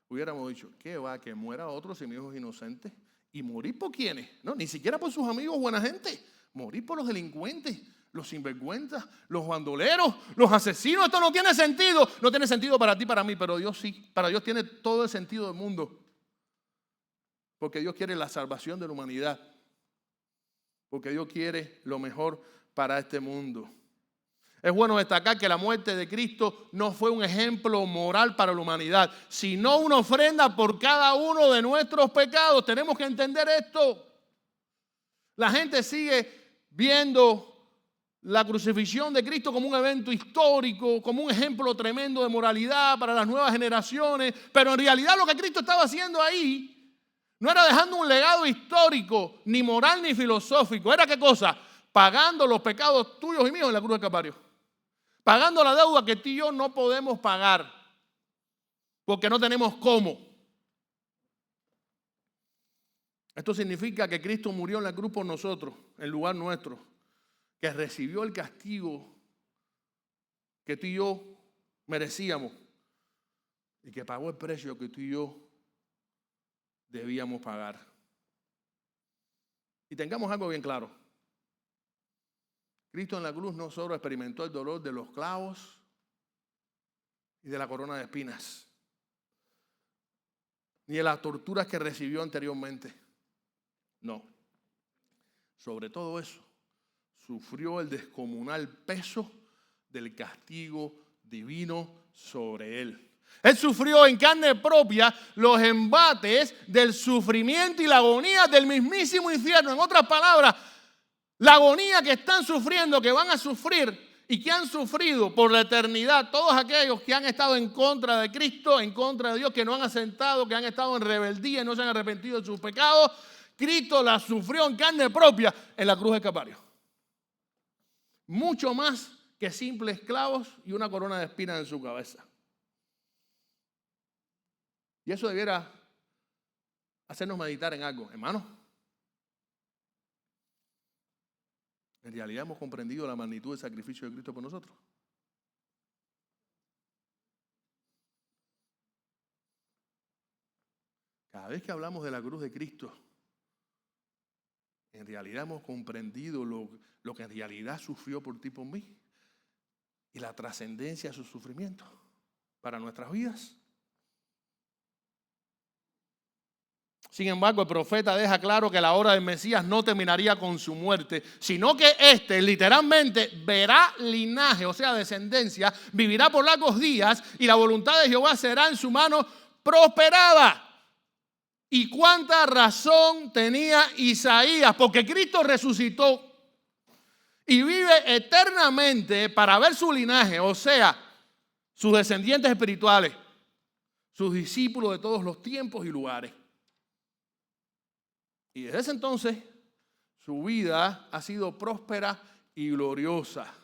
hubiéramos dicho, ¿qué va? Que muera otro si mi hijo es inocente. ¿Y morir por quiénes? No, ni siquiera por sus amigos buena gente. Morir por los delincuentes, los sinvergüenzas, los bandoleros, los asesinos. Esto no tiene sentido. No tiene sentido para ti, para mí, pero Dios sí. Para Dios tiene todo el sentido del mundo. Porque Dios quiere la salvación de la humanidad. Porque Dios quiere lo mejor para este mundo. Es bueno destacar que la muerte de Cristo no fue un ejemplo moral para la humanidad, sino una ofrenda por cada uno de nuestros pecados. Tenemos que entender esto. La gente sigue viendo la crucifixión de Cristo como un evento histórico, como un ejemplo tremendo de moralidad para las nuevas generaciones, pero en realidad lo que Cristo estaba haciendo ahí no era dejando un legado histórico, ni moral ni filosófico. ¿Era qué cosa? Pagando los pecados tuyos y míos en la cruz del Calvario. Pagando la deuda que tú y yo no podemos pagar, porque no tenemos cómo. Esto significa que Cristo murió en la cruz por nosotros, en lugar nuestro, que recibió el castigo que tú y yo merecíamos y que pagó el precio que tú y yo debíamos pagar. Y tengamos algo bien claro. Cristo en la cruz no solo experimentó el dolor de los clavos y de la corona de espinas, ni de las torturas que recibió anteriormente. No. Sobre todo eso, sufrió el descomunal peso del castigo divino sobre él. Él sufrió en carne propia los embates del sufrimiento y la agonía del mismísimo infierno. En otras palabras, la agonía que están sufriendo, que van a sufrir y que han sufrido por la eternidad todos aquellos que han estado en contra de Cristo, en contra de Dios, que no han asentado, que han estado en rebeldía y no se han arrepentido de sus pecados, Cristo la sufrió en carne propia en la cruz del Calvario. Mucho más que simples clavos y una corona de espinas en su cabeza. Y eso debiera hacernos meditar en algo, hermano. En realidad hemos comprendido la magnitud del sacrificio de Cristo por nosotros. Cada vez que hablamos de la cruz de Cristo, en realidad hemos comprendido lo que en realidad sufrió por ti y por mí y la trascendencia de su sufrimiento para nuestras vidas. Sin embargo, el profeta deja claro que la hora del Mesías no terminaría con su muerte, sino que éste literalmente verá linaje, o sea, descendencia, vivirá por largos días y la voluntad de Jehová será en su mano prosperada. ¿Y cuánta razón tenía Isaías? Porque Cristo resucitó y vive eternamente para ver su linaje, o sea, sus descendientes espirituales, sus discípulos de todos los tiempos y lugares. Y desde ese entonces, su vida ha sido próspera y gloriosa,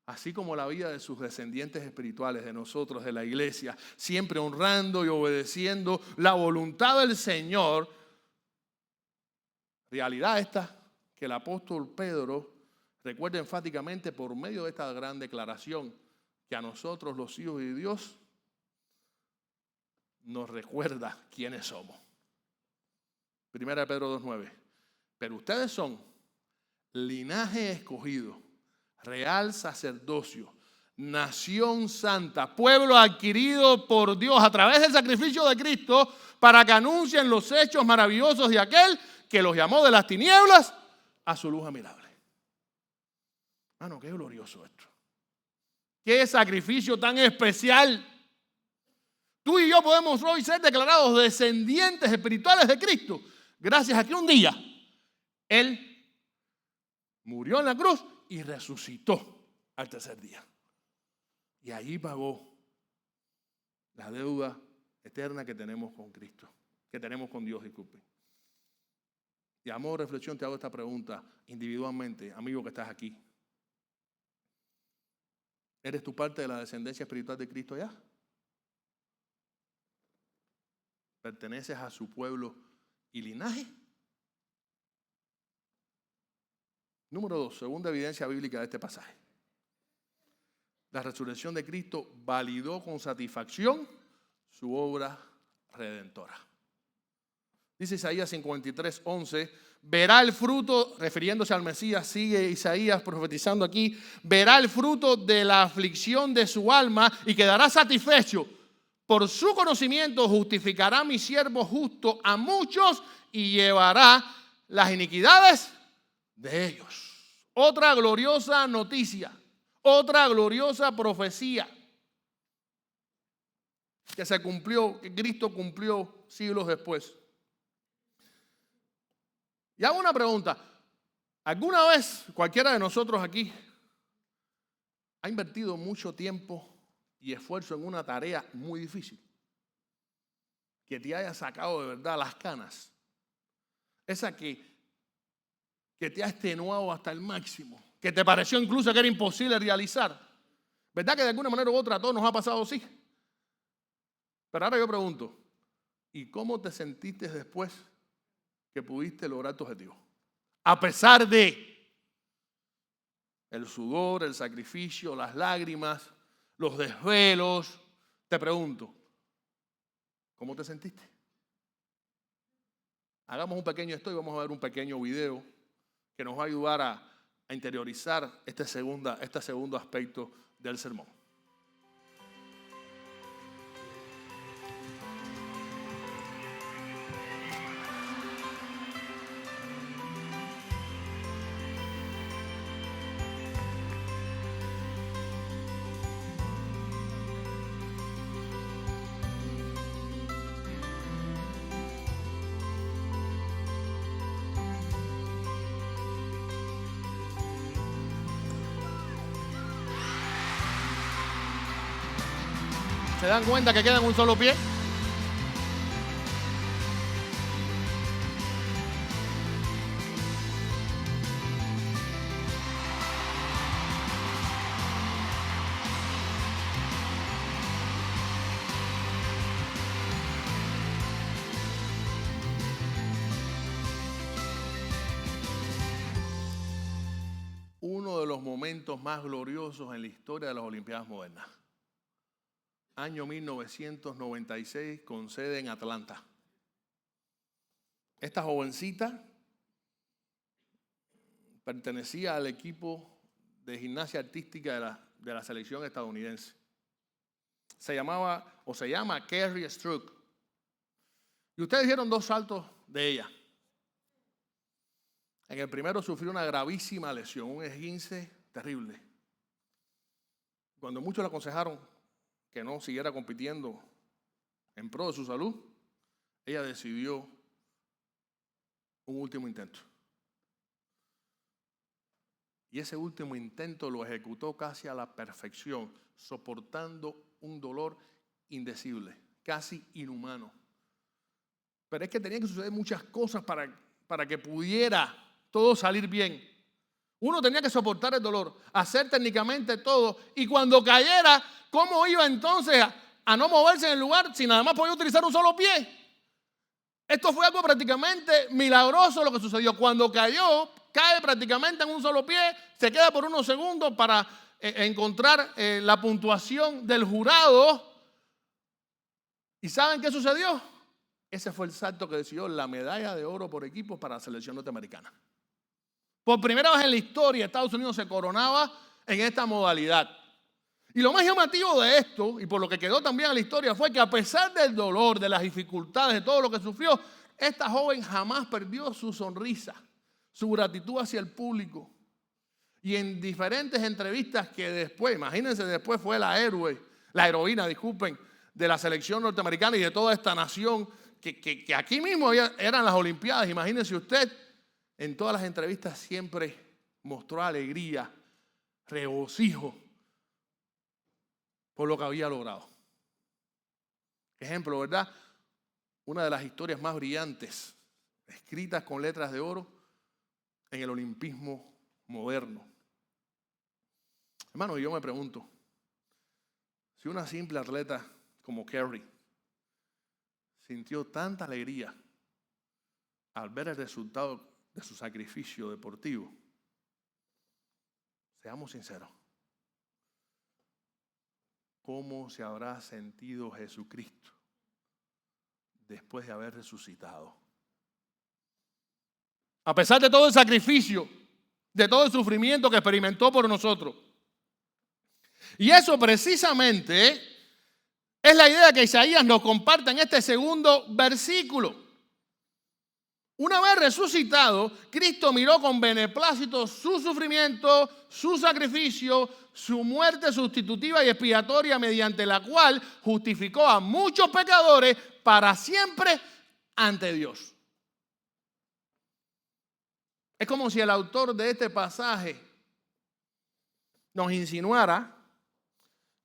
así como la vida de sus descendientes espirituales, de nosotros, de la iglesia, siempre honrando y obedeciendo la voluntad del Señor. Realidad esta que el apóstol Pedro recuerda enfáticamente por medio de esta gran declaración, que a nosotros los hijos de Dios nos recuerda quiénes somos. Primera de Pedro 2:9. Pero ustedes son linaje escogido, real sacerdocio, nación santa, pueblo adquirido por Dios a través del sacrificio de Cristo, para que anuncien los hechos maravillosos de aquel que los llamó de las tinieblas a su luz admirable. Mano, qué glorioso esto. Qué sacrificio tan especial. Tú y yo podemos hoy ser declarados descendientes espirituales de Cristo, gracias a que un día Él murió en la cruz y resucitó al tercer día. Y allí pagó la deuda eterna que tenemos con Cristo, que tenemos con Dios, disculpen. Y a modo de reflexión te hago esta pregunta individualmente, amigo que estás aquí. ¿Eres tú parte de la descendencia espiritual de Cristo ya? ¿Perteneces a su pueblo y linaje? Número 2, segunda evidencia bíblica de este pasaje. La resurrección de Cristo validó con satisfacción su obra redentora. Dice Isaías 53:11, verá el fruto, refiriéndose al Mesías, sigue Isaías profetizando aquí, verá el fruto de la aflicción de su alma y quedará satisfecho. Por su conocimiento justificará mi siervo justo a muchos y llevará las iniquidades de ellos. Otra gloriosa noticia, otra gloriosa profecía que se cumplió, que Cristo cumplió siglos después. Y hago una pregunta. ¿Alguna vez cualquiera de nosotros aquí ha invertido mucho tiempo y esfuerzo en una tarea muy difícil? Que te haya sacado de verdad las canas. Esa que te ha extenuado hasta el máximo. Que te pareció incluso que era imposible realizar. ¿Verdad que de alguna manera u otra a todos nos ha pasado así? Pero ahora yo pregunto, ¿y cómo te sentiste después que pudiste lograr tu objetivo? A pesar de el sudor, el sacrificio, las lágrimas, los desvelos, te pregunto, ¿cómo te sentiste? Hagamos un pequeño esto y vamos a ver un pequeño video que nos va a ayudar a interiorizar este segundo aspecto del sermón. ¿Se dan cuenta que queda en un solo pie? Uno de los momentos más gloriosos en la historia de las Olimpiadas modernas. Año 1996, con sede en Atlanta. Esta jovencita pertenecía al equipo de gimnasia artística de la selección estadounidense. Se llama Kerri Strug. Y ustedes dieron 2 saltos de ella. En el primero sufrió una gravísima lesión, un esguince terrible. Cuando muchos le aconsejaron que no siguiera compitiendo en pro de su salud, ella decidió un último intento. Y ese último intento lo ejecutó casi a la perfección, soportando un dolor indecible, casi inhumano. Pero es que tenían que suceder muchas cosas para que pudiera todo salir bien. Uno tenía que soportar el dolor, hacer técnicamente todo, y cuando cayera, ¿cómo iba entonces a no moverse en el lugar si nada más podía utilizar un solo pie? Esto fue algo prácticamente milagroso lo que sucedió. Cuando cayó, cae prácticamente en un solo pie, se queda por unos segundos para encontrar la puntuación del jurado. ¿Y saben qué sucedió? Ese fue el salto que decidió la medalla de oro por equipo para la selección norteamericana. Por primera vez en la historia, Estados Unidos se coronaba en esta modalidad. Y lo más llamativo de esto, y por lo que quedó también en la historia, fue que a pesar del dolor, de las dificultades, de todo lo que sufrió, esta joven jamás perdió su sonrisa, su gratitud hacia el público. Y en diferentes entrevistas que después, imagínense, después fue la heroína, de la selección norteamericana y de toda esta nación, que aquí mismo eran las Olimpiadas. Imagínense usted, en todas las entrevistas siempre mostró alegría, regocijo por lo que había logrado. Ejemplo, ¿verdad? Una de las historias más brillantes, escritas con letras de oro en el olimpismo moderno. Hermano, yo me pregunto, si una simple atleta como Kerry sintió tanta alegría al ver el resultado de su sacrificio deportivo, seamos sinceros, ¿cómo se habrá sentido Jesucristo después de haber resucitado? A pesar de todo el sacrificio, de todo el sufrimiento que experimentó por nosotros. Y eso precisamente es la idea que Isaías nos comparte en este segundo versículo. Una vez resucitado, Cristo miró con beneplácito su sufrimiento, su sacrificio, su muerte sustitutiva y expiatoria, mediante la cual justificó a muchos pecadores para siempre ante Dios. Es como si el autor de este pasaje nos insinuara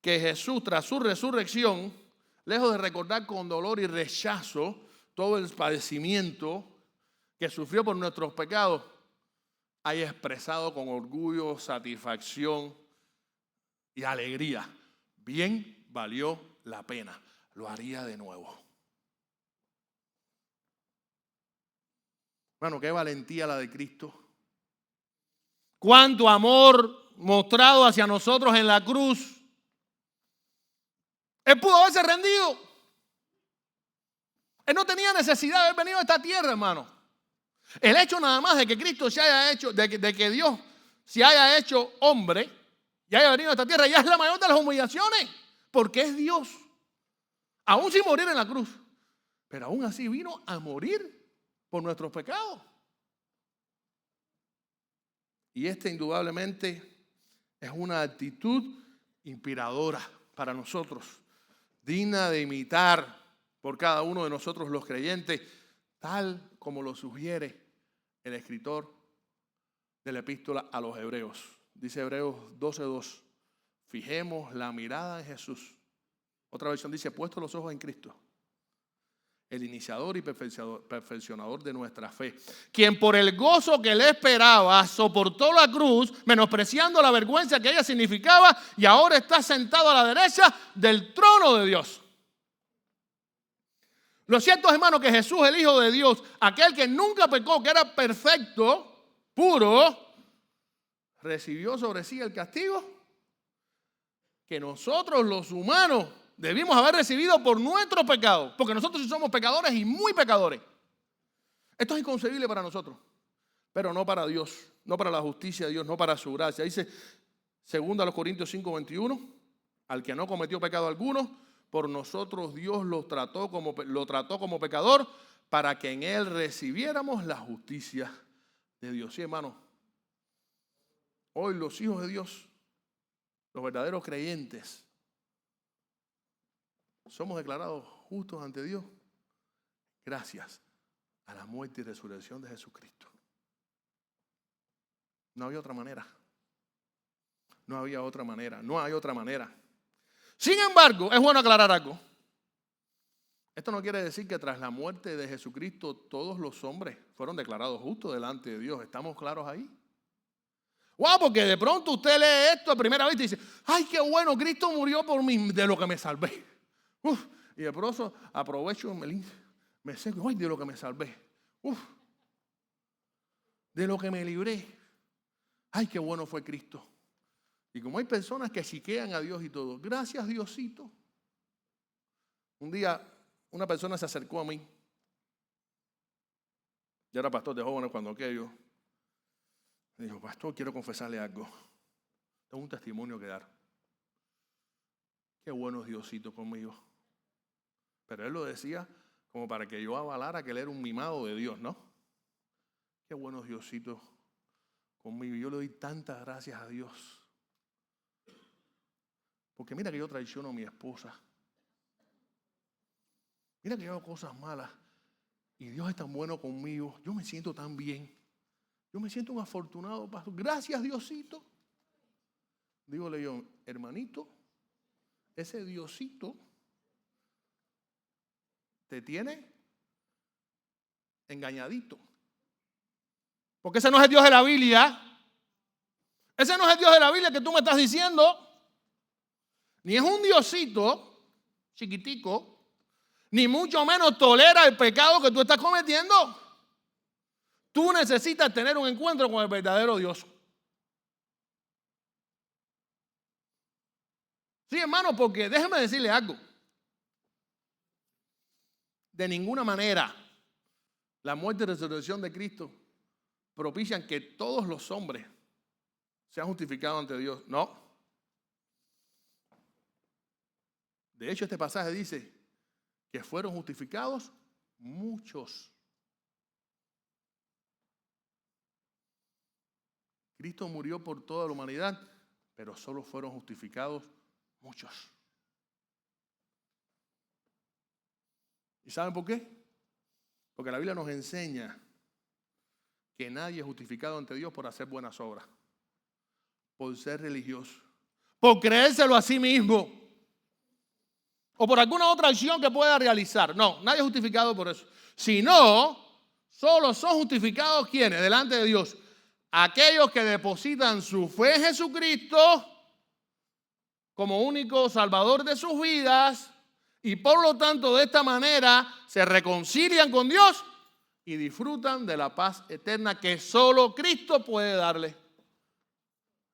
que Jesús, tras su resurrección, lejos de recordar con dolor y rechazo todo el padecimiento que sufrió por nuestros pecados, haya expresado con orgullo, satisfacción y alegría: bien valió la pena, lo haría de nuevo. Hermano, qué valentía la de Cristo. Cuánto amor mostrado hacia nosotros en la cruz. Él pudo haberse rendido. Él no tenía necesidad de haber venido a esta tierra, hermano. El hecho nada más de que Cristo se haya hecho, de que Dios se haya hecho hombre y haya venido a esta tierra, ya es la mayor de las humillaciones, porque es Dios. Aún sin morir en la cruz, pero aún así vino a morir por nuestros pecados. Y esta indudablemente es una actitud inspiradora para nosotros, digna de imitar por cada uno de nosotros los creyentes, tal como lo sugiere el escritor de la epístola a los Hebreos. Dice Hebreos 12:2, fijemos la mirada en Jesús. Otra versión dice, puesto los ojos en Cristo, el iniciador y perfeccionador de nuestra fe, quien por el gozo que le esperaba soportó la cruz, menospreciando la vergüenza que ella significaba, y ahora está sentado a la derecha del trono de Dios. Lo cierto es, hermano, que Jesús, el Hijo de Dios, aquel que nunca pecó, que era perfecto, puro, recibió sobre sí el castigo que nosotros los humanos debimos haber recibido por nuestro pecado, porque nosotros sí somos pecadores y muy pecadores. Esto es inconcebible para nosotros, pero no para Dios, no para la justicia de Dios, no para su gracia. Dice 2 Corintios 5:21, al que no cometió pecado alguno, por nosotros Dios lo trató como pecador para que en él recibiéramos la justicia de Dios. Sí, hermano. Hoy los hijos de Dios, los verdaderos creyentes, somos declarados justos ante Dios gracias a la muerte y resurrección de Jesucristo. No había otra manera. No había otra manera. No hay otra manera. Sin embargo, es bueno aclarar algo. Esto no quiere decir que tras la muerte de Jesucristo todos los hombres fueron declarados justos delante de Dios. ¿Estamos claros ahí? Wow, porque de pronto usted lee esto a primera vista y dice, ay, qué bueno, Cristo murió por mí, de lo que me salvé. Y de pronto aprovecho y me seco, ay, de lo que me salvé. De lo que me libré. Ay, qué bueno fue Cristo. Y como hay personas que chiquean a Dios y todo, gracias Diosito. Un día una persona se acercó a mí. Yo era pastor de jóvenes cuando aquello. Me dijo, pastor, quiero confesarle algo. Tengo un testimonio que dar. Qué bueno es Diosito conmigo. Pero él lo decía como para que yo avalara que él era un mimado de Dios, ¿no? Qué bueno es Diosito conmigo. Yo le doy tantas gracias a Dios. Porque mira que yo traiciono a mi esposa. Mira que yo hago cosas malas. Y Dios es tan bueno conmigo. Yo me siento tan bien. Yo me siento un afortunado pastor. Gracias, Diosito. Dígole yo, hermanito, ese Diosito te tiene engañadito. Porque ese no es el Dios de la Biblia. Ese no es el Dios de la Biblia que tú me estás diciendo. Ni es un Diosito chiquitico, ni mucho menos tolera el pecado que tú estás cometiendo. Tú necesitas tener un encuentro con el verdadero Dios. Sí, hermano, porque déjeme decirle algo. De ninguna manera la muerte y resurrección de Cristo propician que todos los hombres sean justificados ante Dios. No. De hecho, este pasaje dice que fueron justificados muchos. Cristo murió por toda la humanidad, pero solo fueron justificados muchos. ¿Y saben por qué? Porque la Biblia nos enseña que nadie es justificado ante Dios por hacer buenas obras, por ser religioso, por creérselo a sí mismo o por alguna otra acción que pueda realizar. No, nadie es justificado por eso. Sino, solo son justificados ¿quiénes? Delante de Dios. Aquellos que depositan su fe en Jesucristo como único salvador de sus vidas y por lo tanto de esta manera se reconcilian con Dios y disfrutan de la paz eterna que solo Cristo puede darle.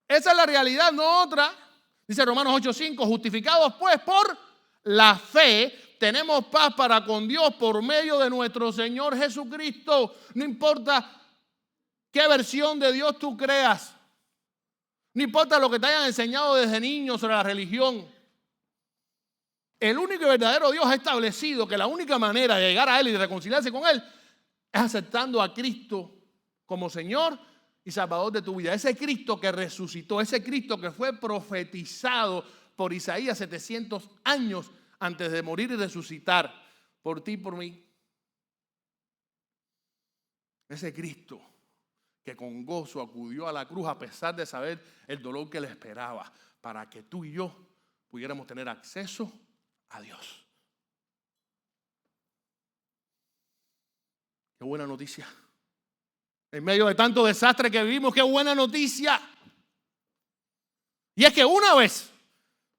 Esa es la realidad, no otra. Dice Romanos 8:5, justificados pues por la fe tenemos paz para con Dios por medio de nuestro Señor Jesucristo. No importa qué versión de Dios tú creas. No importa lo que te hayan enseñado desde niño sobre la religión. El único y verdadero Dios ha establecido que la única manera de llegar a Él y de reconciliarse con Él es aceptando a Cristo como Señor y Salvador de tu vida. Ese Cristo que resucitó, ese Cristo que fue profetizado por Isaías 700 años antes de morir y resucitar por ti y por mí. Ese Cristo que con gozo acudió a la cruz a pesar de saber el dolor que le esperaba para que tú y yo pudiéramos tener acceso a Dios. Qué buena noticia. En medio de tanto desastre que vivimos, qué buena noticia. Y es que una vez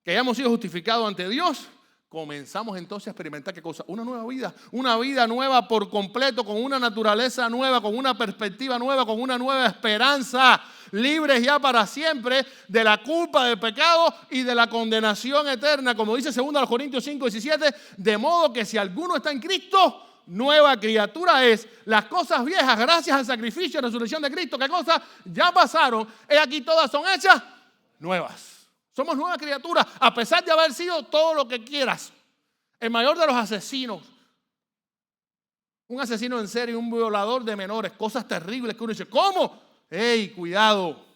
que hayamos sido justificados ante Dios, comenzamos entonces a experimentar ¿qué cosa? Una vida nueva por completo, con una naturaleza nueva, con una perspectiva nueva, con una nueva esperanza, libres ya para siempre de la culpa del pecado y de la condenación eterna, como dice 2 Corintios 5:17, de modo que si alguno está en Cristo, nueva criatura es. Las cosas viejas, gracias al sacrificio y resurrección de Cristo, ¿qué cosas? Ya pasaron. Aquí todas son hechas nuevas. Somos nuevas criaturas, a pesar de haber sido todo lo que quieras. el mayor de los asesinos, un asesino en serie, un violador de menores, cosas terribles que uno dice, ¿cómo? ¡Ey, cuidado!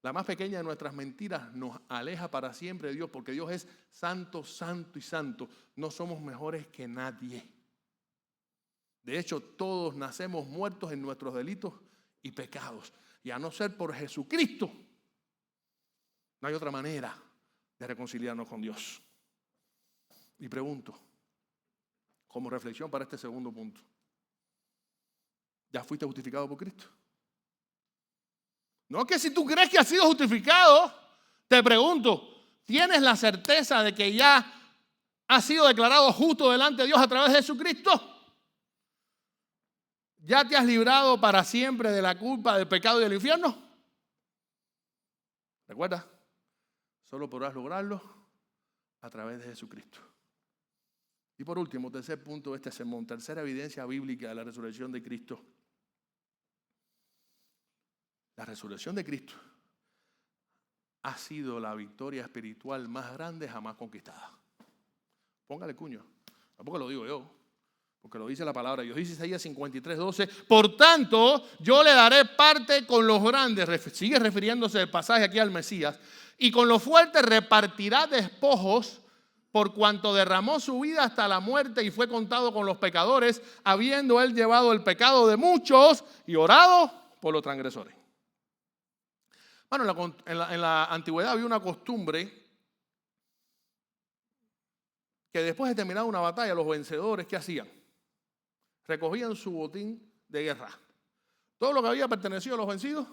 La más pequeña de nuestras mentiras nos aleja para siempre de Dios, porque Dios es santo, santo y santo. No somos mejores que nadie. De hecho, todos nacemos muertos en nuestros delitos y pecados. Y a no ser por Jesucristo, no hay otra manera de reconciliarnos con Dios. Y pregunto, como reflexión para este segundo punto, ¿ya fuiste justificado por Cristo? No, que si tú crees que has sido justificado, te pregunto, ¿tienes la certeza de que ya has sido declarado justo delante de Dios a través de Jesucristo? ¿Ya te has librado para siempre de la culpa, del pecado y del infierno? Recuerda, solo podrás lograrlo a través de Jesucristo. Y por último, tercer punto de este sermón, tercera evidencia bíblica de la resurrección de Cristo. La resurrección de Cristo ha sido la victoria espiritual más grande jamás conquistada. Póngale cuño, tampoco lo digo yo, porque lo dice la palabra de Dios. Dice Isaías 53:12, por tanto, yo le daré parte con los grandes, sigue refiriéndose el pasaje aquí al Mesías, y con los fuertes repartirá despojos, por cuanto derramó su vida hasta la muerte y fue contado con los pecadores, habiendo él llevado el pecado de muchos y orado por los transgresores. Bueno, en la antigüedad había una costumbre que después de terminar una batalla, los vencedores, ¿qué hacían? Recogían su botín de guerra. Todo lo que había pertenecido a los vencidos,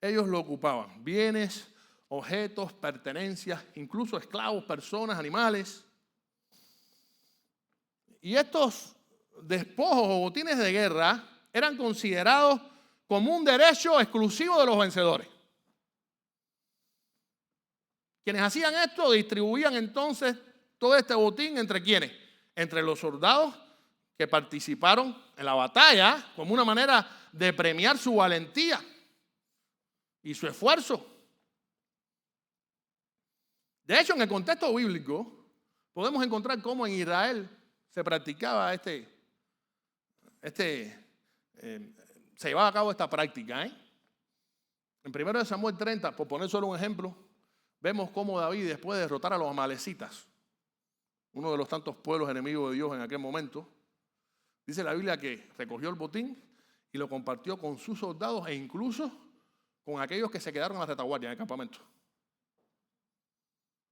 ellos lo ocupaban. Bienes, objetos, pertenencias, incluso esclavos, personas, animales. Y estos despojos o botines de guerra eran considerados como un derecho exclusivo de los vencedores. Quienes hacían esto distribuían entonces todo este botín entre ¿quiénes? Entre los soldados que participaron en la batalla como una manera de premiar su valentía y su esfuerzo. De hecho, en el contexto bíblico podemos encontrar cómo en Israel se practicaba se llevaba a cabo esta práctica. En 1 Samuel 30, por poner solo un ejemplo, vemos cómo David, después de derrotar a los amalecitas, uno de los tantos pueblos enemigos de Dios en aquel momento, dice la Biblia que recogió el botín y lo compartió con sus soldados e incluso con aquellos que se quedaron a la retaguardia en el campamento.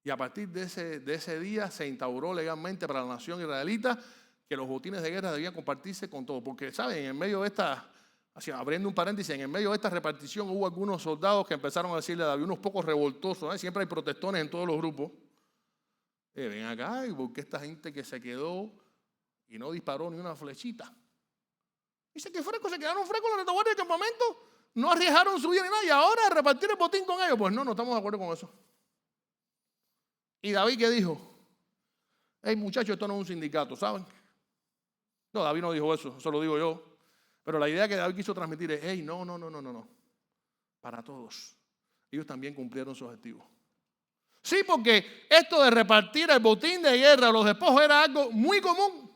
Y a partir de ese día se instauró legalmente para la nación israelita que los botines de guerra debían compartirse con todos. Porque, ¿saben? En medio de esta, abriendo un paréntesis, en medio de esta repartición hubo algunos soldados que empezaron a decirle a David, unos pocos revoltosos, siempre hay protestones en todos los grupos. Ven acá, ¿y por qué esta gente que se quedó y no disparó ni una flechita? Dice que frescos, se quedaron frescos en la retaguardia del campamento, no arriesgaron su vida ni nada, y ahora repartir el botín con ellos. Pues no estamos de acuerdo con eso. ¿Y David qué dijo? Hey, muchachos, esto no es un sindicato, ¿saben? No, David no dijo eso lo digo yo. Pero la idea que David quiso transmitir es, hey, no. Para todos. Ellos también cumplieron su objetivo. Sí, porque esto de repartir el botín de guerra, los despojos, era algo muy común.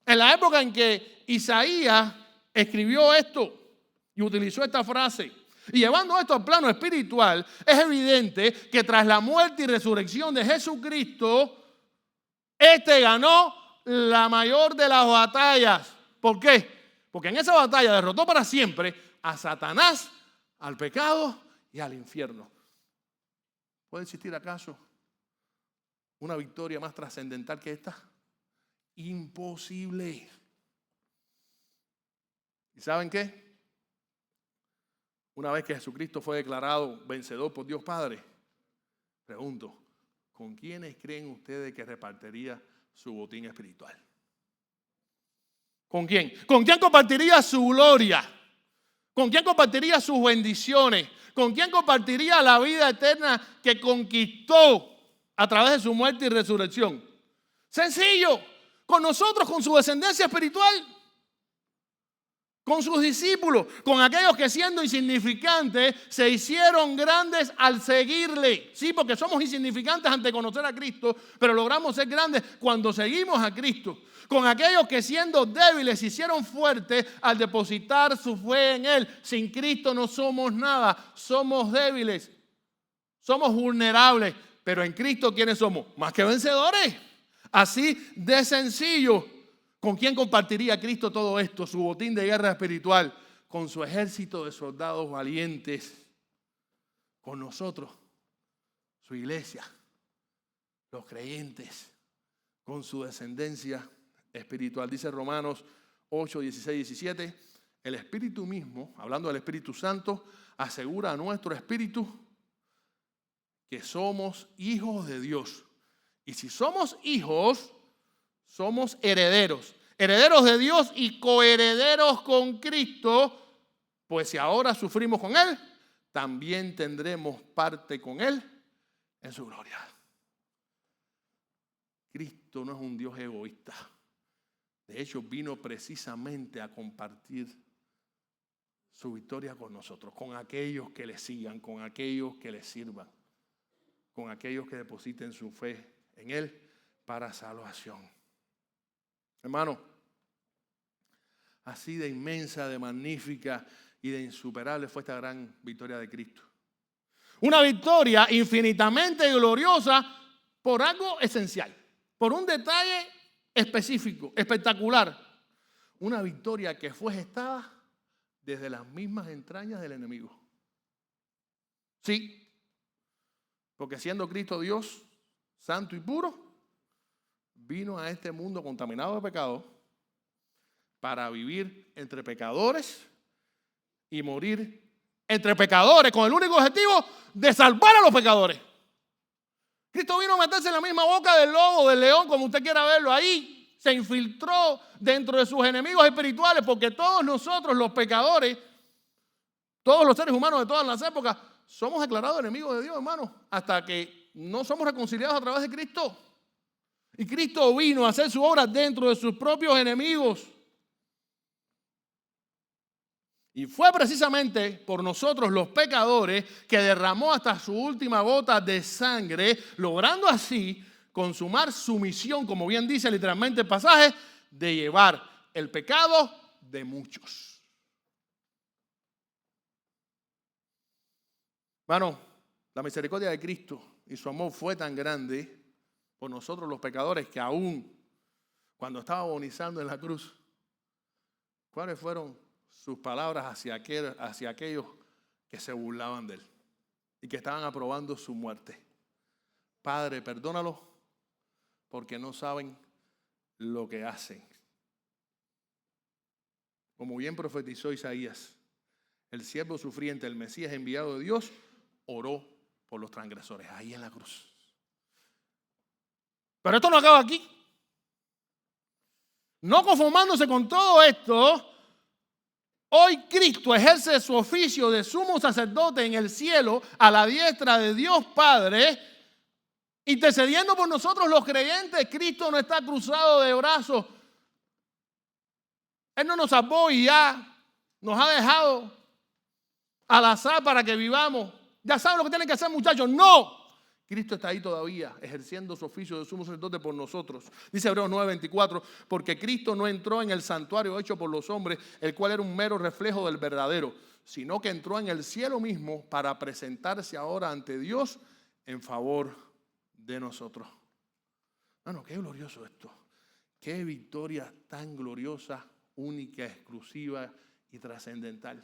En la época en que Isaías escribió esto y utilizó esta frase, y llevando esto al plano espiritual, es evidente que tras la muerte y resurrección de Jesucristo, este ganó la mayor de las batallas. ¿Por qué? Porque en esa batalla derrotó para siempre a Satanás, al pecado y al infierno. ¿Puede existir acaso una victoria más trascendental que esta? Imposible. ¿Y saben qué? Una vez que Jesucristo fue declarado vencedor por Dios Padre, pregunto, ¿con quiénes creen ustedes que repartiría su botín espiritual? ¿Con quién? ¿Con quién compartiría su gloria? ¿Con quién compartiría sus bendiciones? ¿Con quién compartiría la vida eterna que conquistó a través de su muerte y resurrección? Sencillo, con nosotros, con su descendencia espiritual. con sus discípulos, con aquellos que siendo insignificantes se hicieron grandes al seguirle. Sí, porque somos insignificantes ante conocer a Cristo, pero logramos ser grandes cuando seguimos a Cristo. Con aquellos que siendo débiles se hicieron fuertes al depositar su fe en Él. Sin Cristo no somos nada, somos débiles, somos vulnerables, pero en Cristo ¿quiénes somos? Más que vencedores. Así de sencillo. ¿Con quién compartiría Cristo todo esto? Su botín de guerra espiritual. Con su ejército de soldados valientes. Con nosotros, su iglesia, los creyentes, con su descendencia espiritual. Dice Romanos 8, 16, 17. El Espíritu mismo, hablando del Espíritu Santo, asegura a nuestro espíritu que somos hijos de Dios. Y si somos hijos, somos herederos, herederos de Dios y coherederos con Cristo, pues si ahora sufrimos con Él, también tendremos parte con Él en su gloria. Cristo no es un Dios egoísta. De hecho, vino precisamente a compartir su victoria con nosotros, con aquellos que le sigan, con aquellos que le sirvan, con aquellos que depositen su fe en Él para salvación. Hermano, así de inmensa, de magnífica y de insuperable fue esta gran victoria de Cristo. Una victoria infinitamente gloriosa por algo esencial, por un detalle específico, espectacular. Una victoria que fue gestada desde las mismas entrañas del enemigo. Sí, porque siendo Cristo Dios, santo y puro, vino a este mundo contaminado de pecado para vivir entre pecadores y morir entre pecadores con el único objetivo de salvar a los pecadores. Cristo vino a meterse en la misma boca del lobo, del león, como usted quiera verlo. Ahí se infiltró dentro de sus enemigos espirituales, porque todos nosotros los pecadores, todos los seres humanos de todas las épocas, somos declarados enemigos de Dios, hermanos, hasta que no somos reconciliados a través de Cristo. Y Cristo vino a hacer su obra dentro de sus propios enemigos. Y fue precisamente por nosotros los pecadores que derramó hasta su última gota de sangre, logrando así consumar su misión, como bien dice literalmente el pasaje, de llevar el pecado de muchos. Hermano, la misericordia de Cristo y su amor fue tan grande por nosotros los pecadores que aún cuando estaba agonizando en la cruz, ¿cuáles fueron sus palabras hacia aquellos que se burlaban de él y que estaban aprobando su muerte? Padre, perdónalos porque no saben lo que hacen. Como bien profetizó Isaías, el siervo sufriente, el Mesías enviado de Dios, oró por los transgresores ahí en la cruz. Pero esto no acaba aquí. No conformándose con todo esto, hoy Cristo ejerce su oficio de sumo sacerdote en el cielo a la diestra de Dios Padre, intercediendo por nosotros los creyentes. Cristo no está cruzado de brazos. Él no nos salvó y ya nos ha dejado al azar para que vivamos. Ya saben lo que tienen que hacer, muchachos. No. Cristo está ahí todavía ejerciendo su oficio de sumo sacerdote por nosotros. Dice Hebreos 9:24, porque Cristo no entró en el santuario hecho por los hombres, el cual era un mero reflejo del verdadero, sino que entró en el cielo mismo para presentarse ahora ante Dios en favor de nosotros. Bueno, qué glorioso esto. Qué victoria tan gloriosa, única, exclusiva y trascendental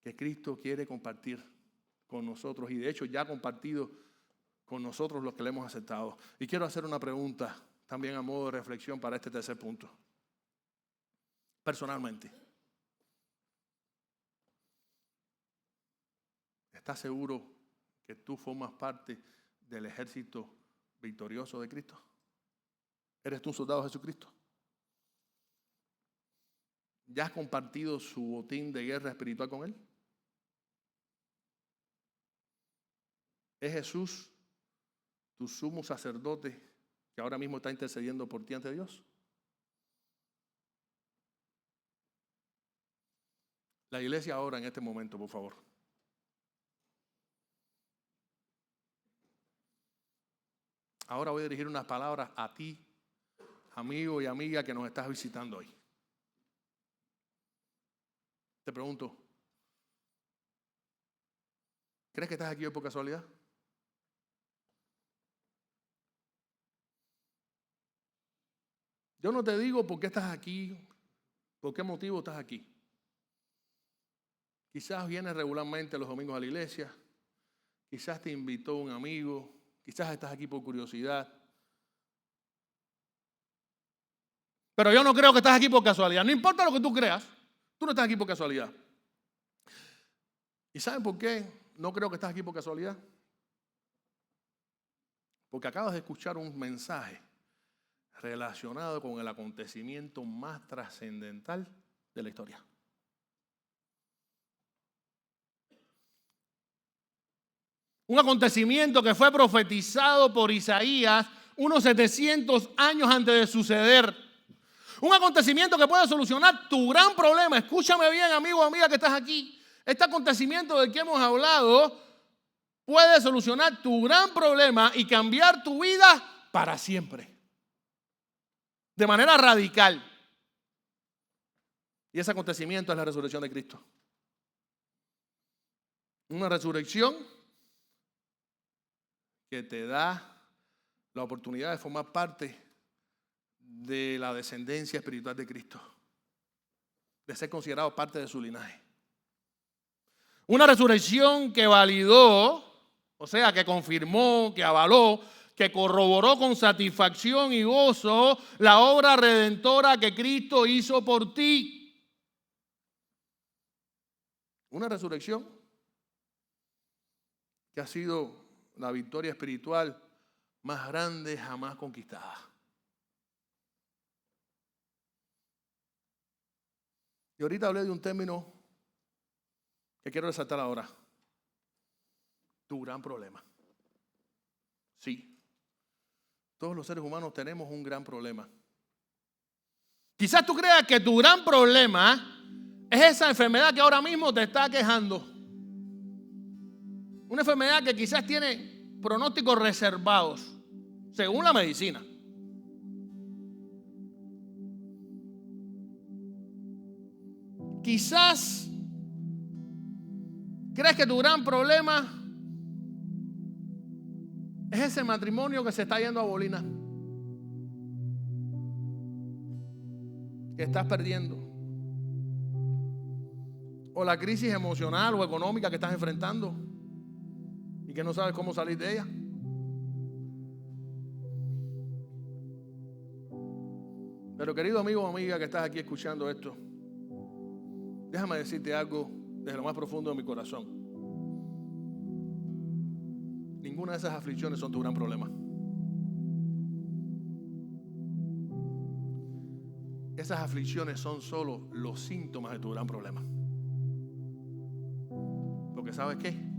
que Cristo quiere compartir con nosotros, y de hecho ya ha compartido con nosotros los que le hemos aceptado. Y quiero hacer una pregunta también a modo de reflexión para este tercer punto. Personalmente, ¿estás seguro que tú formas parte del ejército victorioso de Cristo? ¿Eres tú un soldado de Jesucristo? ¿Ya has compartido su botín de guerra espiritual con Él? ¿Es Jesús tu sumo sacerdote que ahora mismo está intercediendo por ti ante Dios? La iglesia ahora en este momento, por favor. Ahora voy a dirigir unas palabras a ti, amigo y amiga que nos estás visitando hoy. Te pregunto, ¿crees que estás aquí hoy por casualidad? Yo no te digo por qué estás aquí, por qué motivo estás aquí. Quizás vienes regularmente los domingos a la iglesia, quizás te invitó un amigo, quizás estás aquí por curiosidad. Pero yo no creo que estás aquí por casualidad. No importa lo que tú creas, tú no estás aquí por casualidad. ¿Y saben por qué no creo que estás aquí por casualidad? Porque acabas de escuchar un mensaje relacionado con el acontecimiento más trascendental de la historia. Un acontecimiento que fue profetizado por Isaías unos 700 años antes de suceder. Un acontecimiento que puede solucionar tu gran problema. Escúchame bien, amigo o amiga que estás aquí. Este acontecimiento del que hemos hablado puede solucionar tu gran problema y cambiar tu vida para siempre. De manera radical. Y ese acontecimiento es la resurrección de Cristo. Una resurrección que te da la oportunidad de formar parte de la descendencia espiritual de Cristo, de ser considerado parte de su linaje. Una resurrección que validó, o sea, que confirmó, que avaló, que corroboró con satisfacción y gozo la obra redentora que Cristo hizo por ti. Una resurrección que ha sido la victoria espiritual más grande jamás conquistada. Y ahorita hablé de un término que quiero resaltar ahora. Tu gran problema. Sí, todos los seres humanos tenemos un gran problema. Quizás tú creas que tu gran problema es esa enfermedad que ahora mismo te está quejando. Una enfermedad que quizás tiene pronósticos reservados, según la medicina. Quizás crees que tu gran problema es ese matrimonio que se está yendo a bolina, que estás perdiendo, o la crisis emocional o económica que estás enfrentando y que no sabes cómo salir de ella. Pero querido amigo o amiga que estás aquí escuchando esto, déjame decirte algo desde lo más profundo de mi corazón. Ninguna de esas aflicciones son tu gran problema. Esas aflicciones son solo los síntomas de tu gran problema. Porque ¿sabes qué?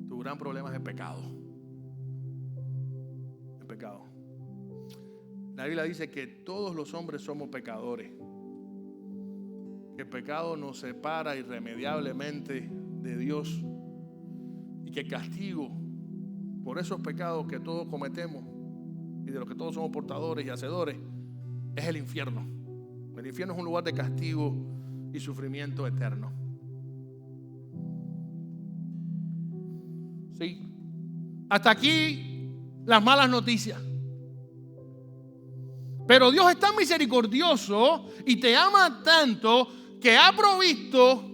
Tu gran problema es el pecado. El pecado. La Biblia dice que todos los hombres somos pecadores. Que el pecado nos separa irremediablemente de Dios. Y que el castigo por esos pecados que todos cometemos y de los que todos somos portadores y hacedores es el infierno. El infierno es un lugar de castigo y sufrimiento eterno. Sí. Hasta aquí las malas noticias. Pero Dios es tan misericordioso y te ama tanto que ha provisto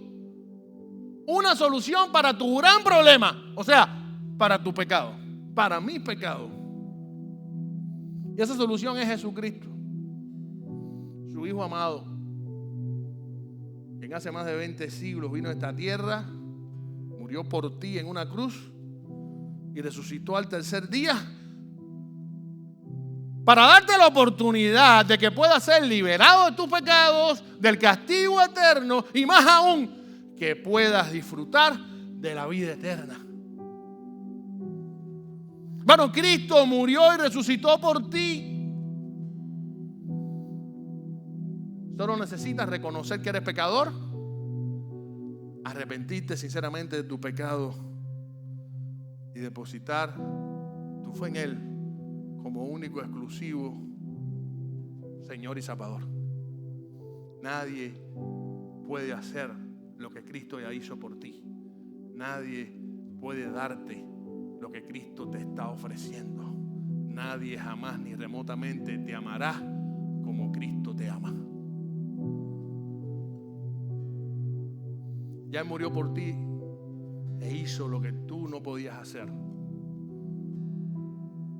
una solución para tu gran problema. O sea, para tu pecado, para mi pecado. Y esa solución es Jesucristo, su Hijo amado, quien hace más de 20 siglos vino a esta tierra, murió por ti en una cruz y resucitó al tercer día para darte la oportunidad de que puedas ser liberado de tus pecados, del castigo eterno y más aún que puedas disfrutar de la vida eterna. Bueno, Cristo murió y resucitó por ti. Solo necesitas reconocer que eres pecador arrepentirte sinceramente de tu pecado y depositar tu fe en Él como único, exclusivo Señor y Salvador. Nadie puede hacer lo que Cristo ya hizo por ti. Nadie puede darte lo que Cristo te está ofreciendo. Nadie jamás ni remotamente te amará como Cristo te ama. Ya Él murió por ti e hizo lo que tú no podías hacer: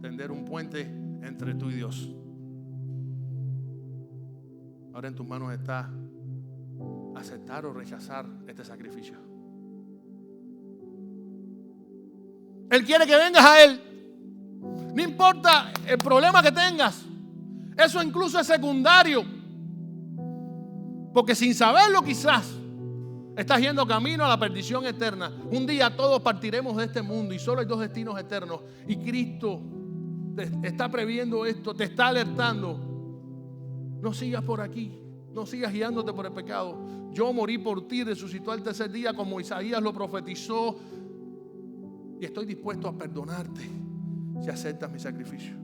tender un puente entre tú y Dios. Ahora en tus manos está aceptar o rechazar este sacrificio. Él quiere que vengas a Él. No importa el problema que tengas. Eso incluso es secundario. Porque sin saberlo quizás estás yendo camino a la perdición eterna. Un día todos partiremos de este mundo y solo hay dos destinos eternos. Y Cristo te está previendo esto, te está alertando. No sigas por aquí, no sigas guiándote por el pecado. Yo morí por ti, resucitó al tercer día como Isaías lo profetizó. Y estoy dispuesto a perdonarte si aceptas mi sacrificio.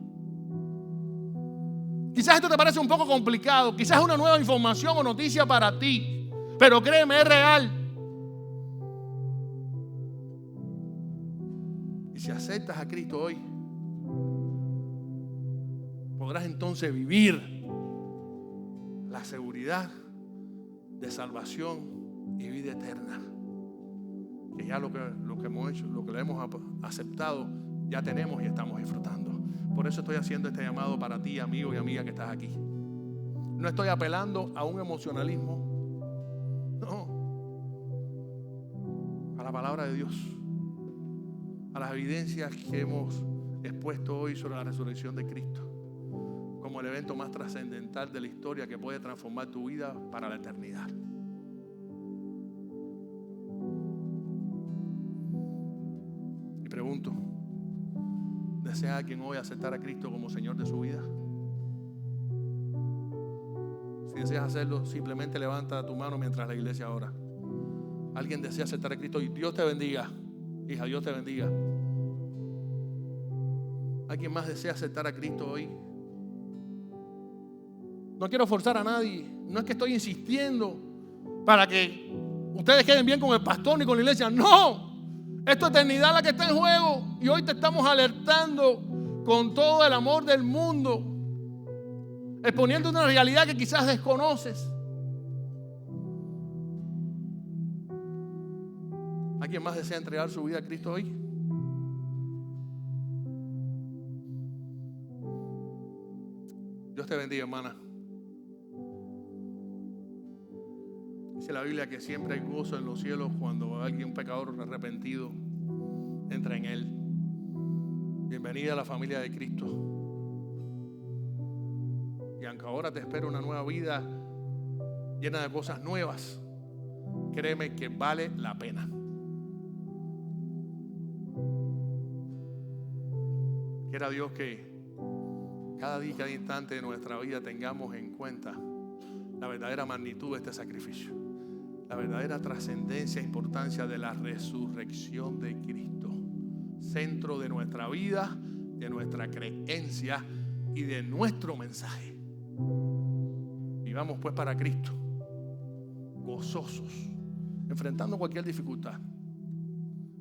Quizás esto te parece un poco complicado, quizás es una nueva información o noticia para ti, pero créeme, es real. Y si aceptas a Cristo hoy, podrás entonces vivir la seguridad de salvación y vida eterna, que ya lo que hemos hecho, lo que lo hemos aceptado, ya tenemos y estamos disfrutando. Por eso estoy haciendo este llamado para ti, amigo y amiga que estás aquí. No estoy apelando a un emocionalismo, no, a la palabra de Dios, a las evidencias que hemos expuesto hoy sobre la resurrección de Cristo, como el evento más trascendental de la historia que puede transformar tu vida para la eternidad. Y pregunto, ¿desea alguien hoy aceptar a Cristo como Señor de su vida? Si deseas hacerlo, simplemente levanta tu mano mientras la iglesia ora. ¿Alguien desea aceptar a Cristo? Y Dios te bendiga, hija, Dios te bendiga. ¿Alguien más desea aceptar a Cristo hoy? No quiero forzar a nadie. No es que estoy insistiendo para que ustedes queden bien con el pastor ni con la iglesia. No, es tu eternidad la que está en juego. Y hoy te estamos alertando con todo el amor del mundo, exponiendo una realidad que quizás desconoces. ¿Alguien más desea entregar su vida a Cristo hoy? Dios te bendiga, hermana. Dice la Biblia que siempre hay gozo en los cielos cuando alguien, un pecador arrepentido, entra en Él. Bienvenida a la familia de Cristo. Y aunque ahora te espera una nueva vida llena de cosas nuevas, créeme que vale la pena. Quiera Dios que cada día y cada instante de nuestra vida tengamos en cuenta la verdadera magnitud de este sacrificio, la verdadera trascendencia e importancia de la resurrección de Cristo, centro de nuestra vida, de nuestra creencia y de nuestro mensaje. Vivamos pues para Cristo, gozosos, enfrentando cualquier dificultad,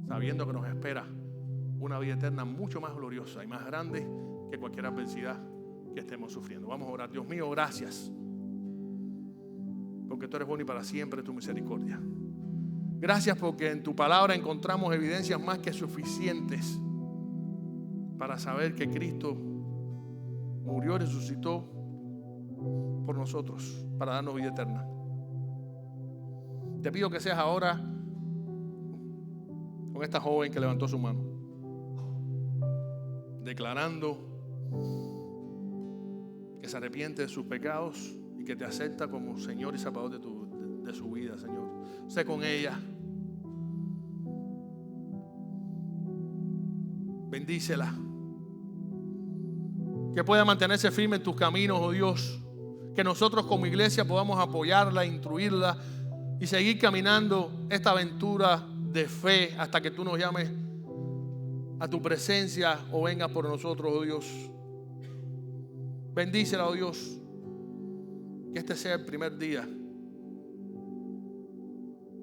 sabiendo que nos espera una vida eterna mucho más gloriosa y más grande que cualquier adversidad que estemos sufriendo. Vamos a orar. Dios mío, gracias, porque tú eres bueno y para siempre tu misericordia. Gracias porque en tu palabra encontramos evidencias más que suficientes para saber que Cristo murió y resucitó por nosotros para darnos vida eterna. Te pido que seas ahora con esta joven que levantó su mano, declarando que se arrepiente de sus pecados y que te acepta como Señor y Salvador de su vida, Señor. Sé con ella. Bendícela. Que pueda mantenerse firme en tus caminos, oh Dios. Que nosotros como iglesia podamos apoyarla, instruirla y seguir caminando esta aventura de fe hasta que tú nos llames a tu presencia o vengas por nosotros, oh Dios. Bendícela, oh Dios, que este sea el primer día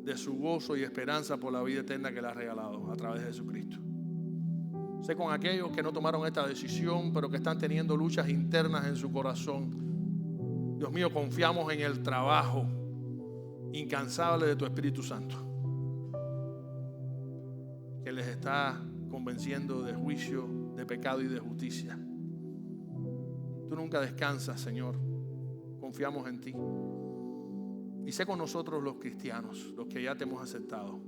de su gozo y esperanza por la vida eterna que le ha regalado a través de Jesucristo. Sé con aquellos que no tomaron esta decisión, pero que están teniendo luchas internas en su corazón. Dios mío, confiamos en el trabajo incansable de tu Espíritu Santo, que les está convenciendo de juicio, de pecado y de justicia. Tú nunca descansas, Señor. Confiamos en ti. Y sé con nosotros los cristianos, los que ya te hemos aceptado.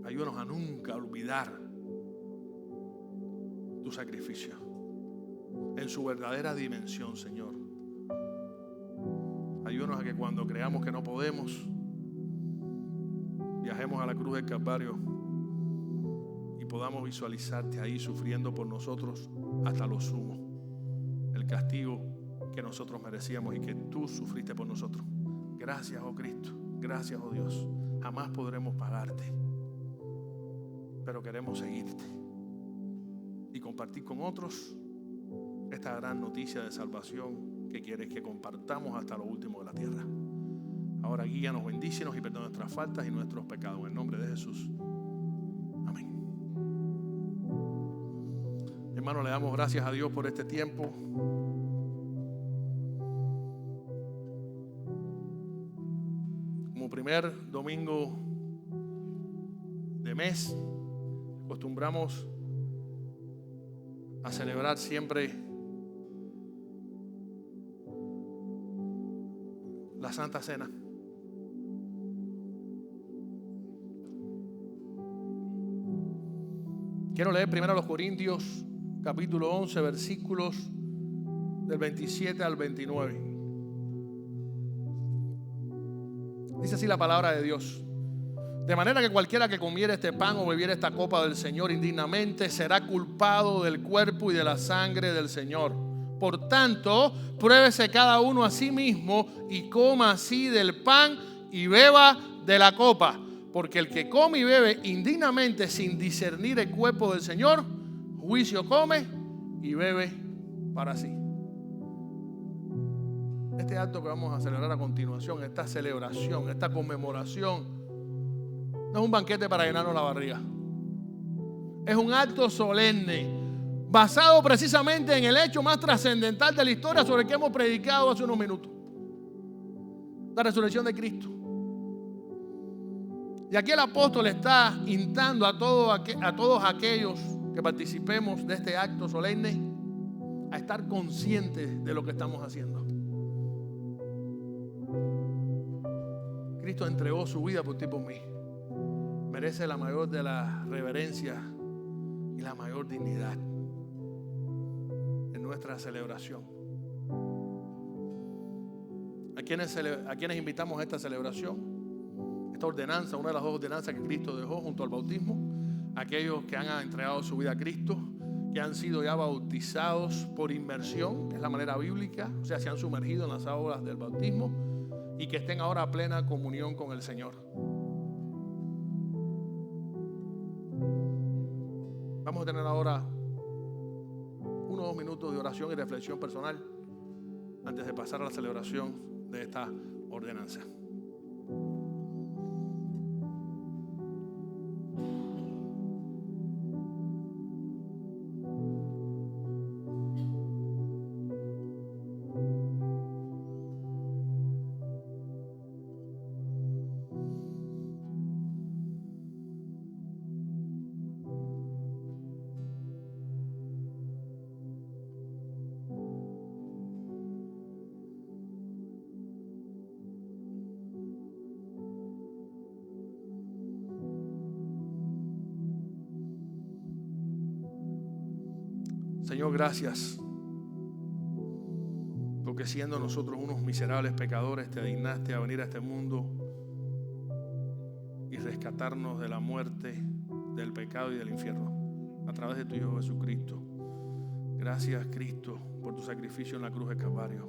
Ayúdanos a nunca olvidar tu sacrificio en su verdadera dimensión, Señor. Ayúdanos a que cuando creamos que no podemos, viajemos a la cruz del Calvario y podamos visualizarte ahí sufriendo por nosotros hasta lo sumo, el castigo que nosotros merecíamos y que tú sufriste por nosotros. Gracias, oh Cristo. Gracias, oh Dios. Jamás podremos pagarte, pero queremos seguirte y compartir con otros esta gran noticia de salvación que quieres que compartamos hasta lo último de la tierra. Ahora guíanos, bendícenos y perdona nuestras faltas y nuestros pecados. En el nombre de Jesús. Amén. Hermano, le damos gracias a Dios por este tiempo. Como primer domingo de mes, acostumbramos a celebrar siempre la Santa Cena. Quiero leer primero a los Corintios, capítulo 11, versículos del 27 al 29. Dice así la palabra de Dios. De manera que cualquiera que comiere este pan o bebiere esta copa del Señor indignamente será culpado del cuerpo y de la sangre del Señor. Por tanto, pruébese cada uno a sí mismo y coma así del pan y beba de la copa. Porque el que come y bebe indignamente sin discernir el cuerpo del Señor, juicio come y bebe para sí. Este acto que vamos a celebrar a continuación, esta celebración, esta conmemoración, no es un banquete para llenarnos la barriga. Es un acto solemne, basado precisamente en el hecho más trascendental de la historia sobre el que hemos predicado hace unos minutos: la resurrección de Cristo. Y aquí el apóstol está instando a todos aquellos que participemos de este acto solemne a estar conscientes de lo que estamos haciendo. Cristo entregó su vida por ti y por mí. Merece la mayor de las reverencias y la mayor dignidad en nuestra celebración. ¿A quiénes invitamos a esta celebración? Esta ordenanza, una de las dos ordenanzas que Cristo dejó junto al bautismo: aquellos que han entregado su vida a Cristo, que han sido ya bautizados por inmersión, que es la manera bíblica, o sea, se han sumergido en las aguas del bautismo y que estén ahora a plena comunión con el Señor. Vamos a tener ahora 1 o 2 minutos de oración y reflexión personal antes de pasar a la celebración de esta ordenanza. Señor, gracias, porque siendo nosotros unos miserables pecadores, te dignaste a venir a este mundo y rescatarnos de la muerte, del pecado y del infierno a través de tu Hijo Jesucristo. Gracias, Cristo, por tu sacrificio en la cruz del Calvario.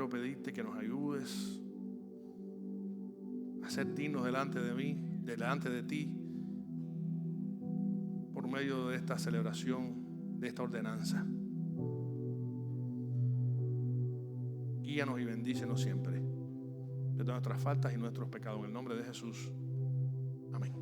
quiero pedirte que nos ayudes a ser dignos delante de ti, por medio de esta celebración, de esta ordenanza. Guíanos y bendícenos siempre de todas nuestras faltas y nuestros pecados. En el nombre de Jesús. Amén.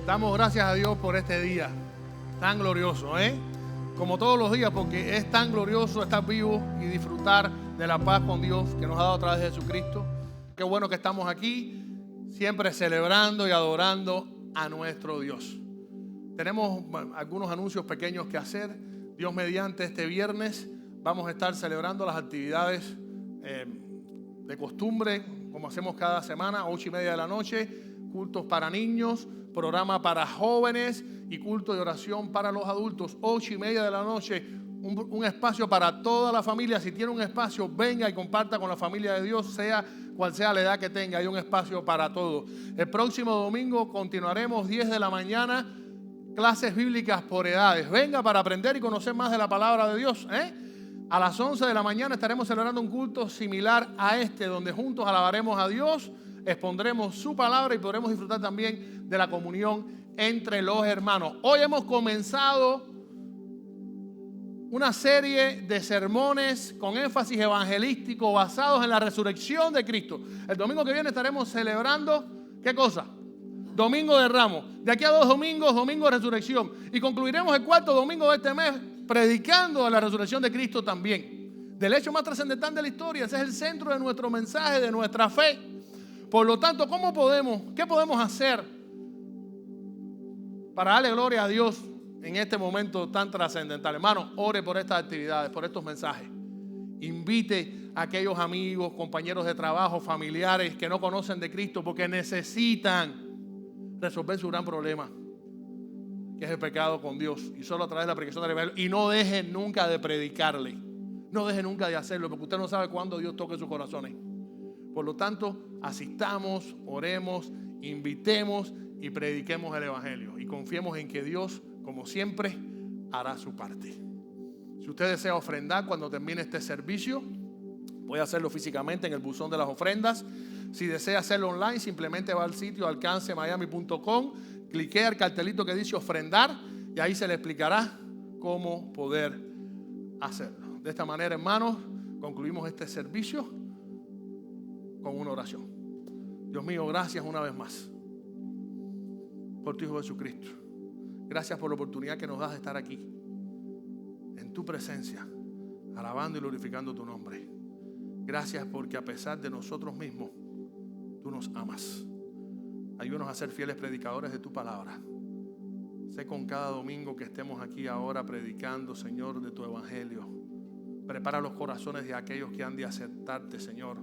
Damos gracias a Dios por este día tan glorioso, como todos los días, porque es tan glorioso estar vivo y disfrutar de la paz con Dios que nos ha dado a través de Jesucristo. Qué bueno que estamos aquí, siempre celebrando y adorando a nuestro Dios. Tenemos algunos anuncios pequeños que hacer. Dios mediante, este viernes vamos a estar celebrando las actividades de costumbre, como hacemos cada semana, 8:30 de la noche, cultos para niños, programa para jóvenes y culto de oración para los adultos, 8:30 de la noche, un espacio para toda la familia. Si tiene un espacio, venga y comparta con la familia de Dios, sea cual sea la edad que tenga, hay un espacio para todos. El próximo domingo continuaremos 10 de la mañana, clases bíblicas por edades. Venga para aprender y conocer más de la palabra de Dios. A las 11 de la mañana estaremos celebrando un culto similar a este, donde juntos alabaremos a Dios, expondremos su palabra y podremos disfrutar también de la comunión entre los hermanos. Hoy hemos comenzado una serie de sermones con énfasis evangelístico basados en la resurrección de Cristo. El domingo que viene estaremos celebrando, ¿qué cosa? Domingo de Ramos. De aquí a 2 domingos, domingo de resurrección. Y concluiremos el 4º domingo de este mes predicando de la resurrección de Cristo también. Del hecho más trascendental de la historia. Ese es el centro de nuestro mensaje, de nuestra fe. Por lo tanto, ¿qué podemos hacer para darle gloria a Dios en este momento tan trascendental? Hermano, ore por estas actividades, por estos mensajes. Invite a aquellos amigos, compañeros de trabajo, familiares que no conocen de Cristo, porque necesitan resolver su gran problema, que es el pecado con Dios, y solo a través de la predicación del Evangelio. Y no dejen nunca de predicarle, no dejen nunca de hacerlo, porque usted no sabe cuándo Dios toque sus corazones. Por lo tanto, asistamos, oremos, invitemos y prediquemos el Evangelio. Y confiemos en que Dios, como siempre, hará su parte. Si usted desea ofrendar cuando termine este servicio, puede hacerlo físicamente en el buzón de las ofrendas. Si desea hacerlo online, simplemente va al sitio alcancemiami.com, cliquea el cartelito que dice ofrendar y ahí se le explicará cómo poder hacerlo. De esta manera, hermanos, concluimos este servicio con una oración. Dios mío, gracias una vez más por tu Hijo Jesucristo. Gracias por la oportunidad que nos das de estar aquí, en tu presencia, alabando y glorificando tu nombre. Gracias porque a pesar de nosotros mismos, tú nos amas. Ayúdanos a ser fieles predicadores de tu palabra. Sé con cada domingo que estemos aquí ahora predicando, Señor, de tu evangelio. Prepara los corazones de aquellos que han de aceptarte, Señor.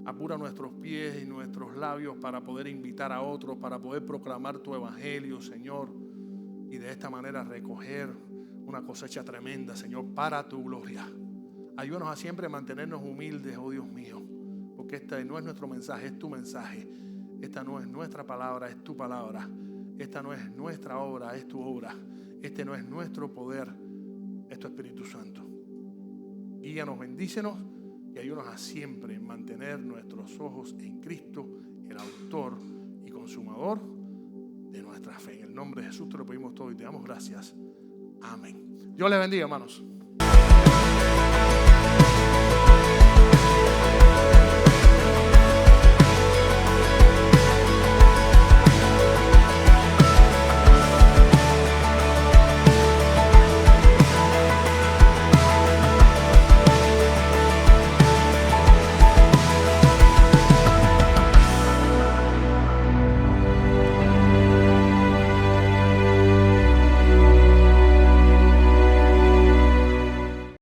Apura nuestros pies y nuestros labios para poder invitar a otros, para poder proclamar tu evangelio, Señor. Y de esta manera recoger una cosecha tremenda, Señor, para tu gloria. Ayúdanos a siempre mantenernos humildes, oh Dios mío, porque este no es nuestro mensaje, es tu mensaje. Esta no es nuestra palabra, es tu palabra. Esta no es nuestra obra, es tu obra. Este no es nuestro poder, es tu Espíritu Santo. Guíanos, bendícenos y ayúdanos a siempre mantener nuestros ojos en Cristo, el autor y consumador de nuestra fe. En el nombre de Jesús te lo pedimos todo y te damos gracias. Amén. Dios les bendiga, hermanos.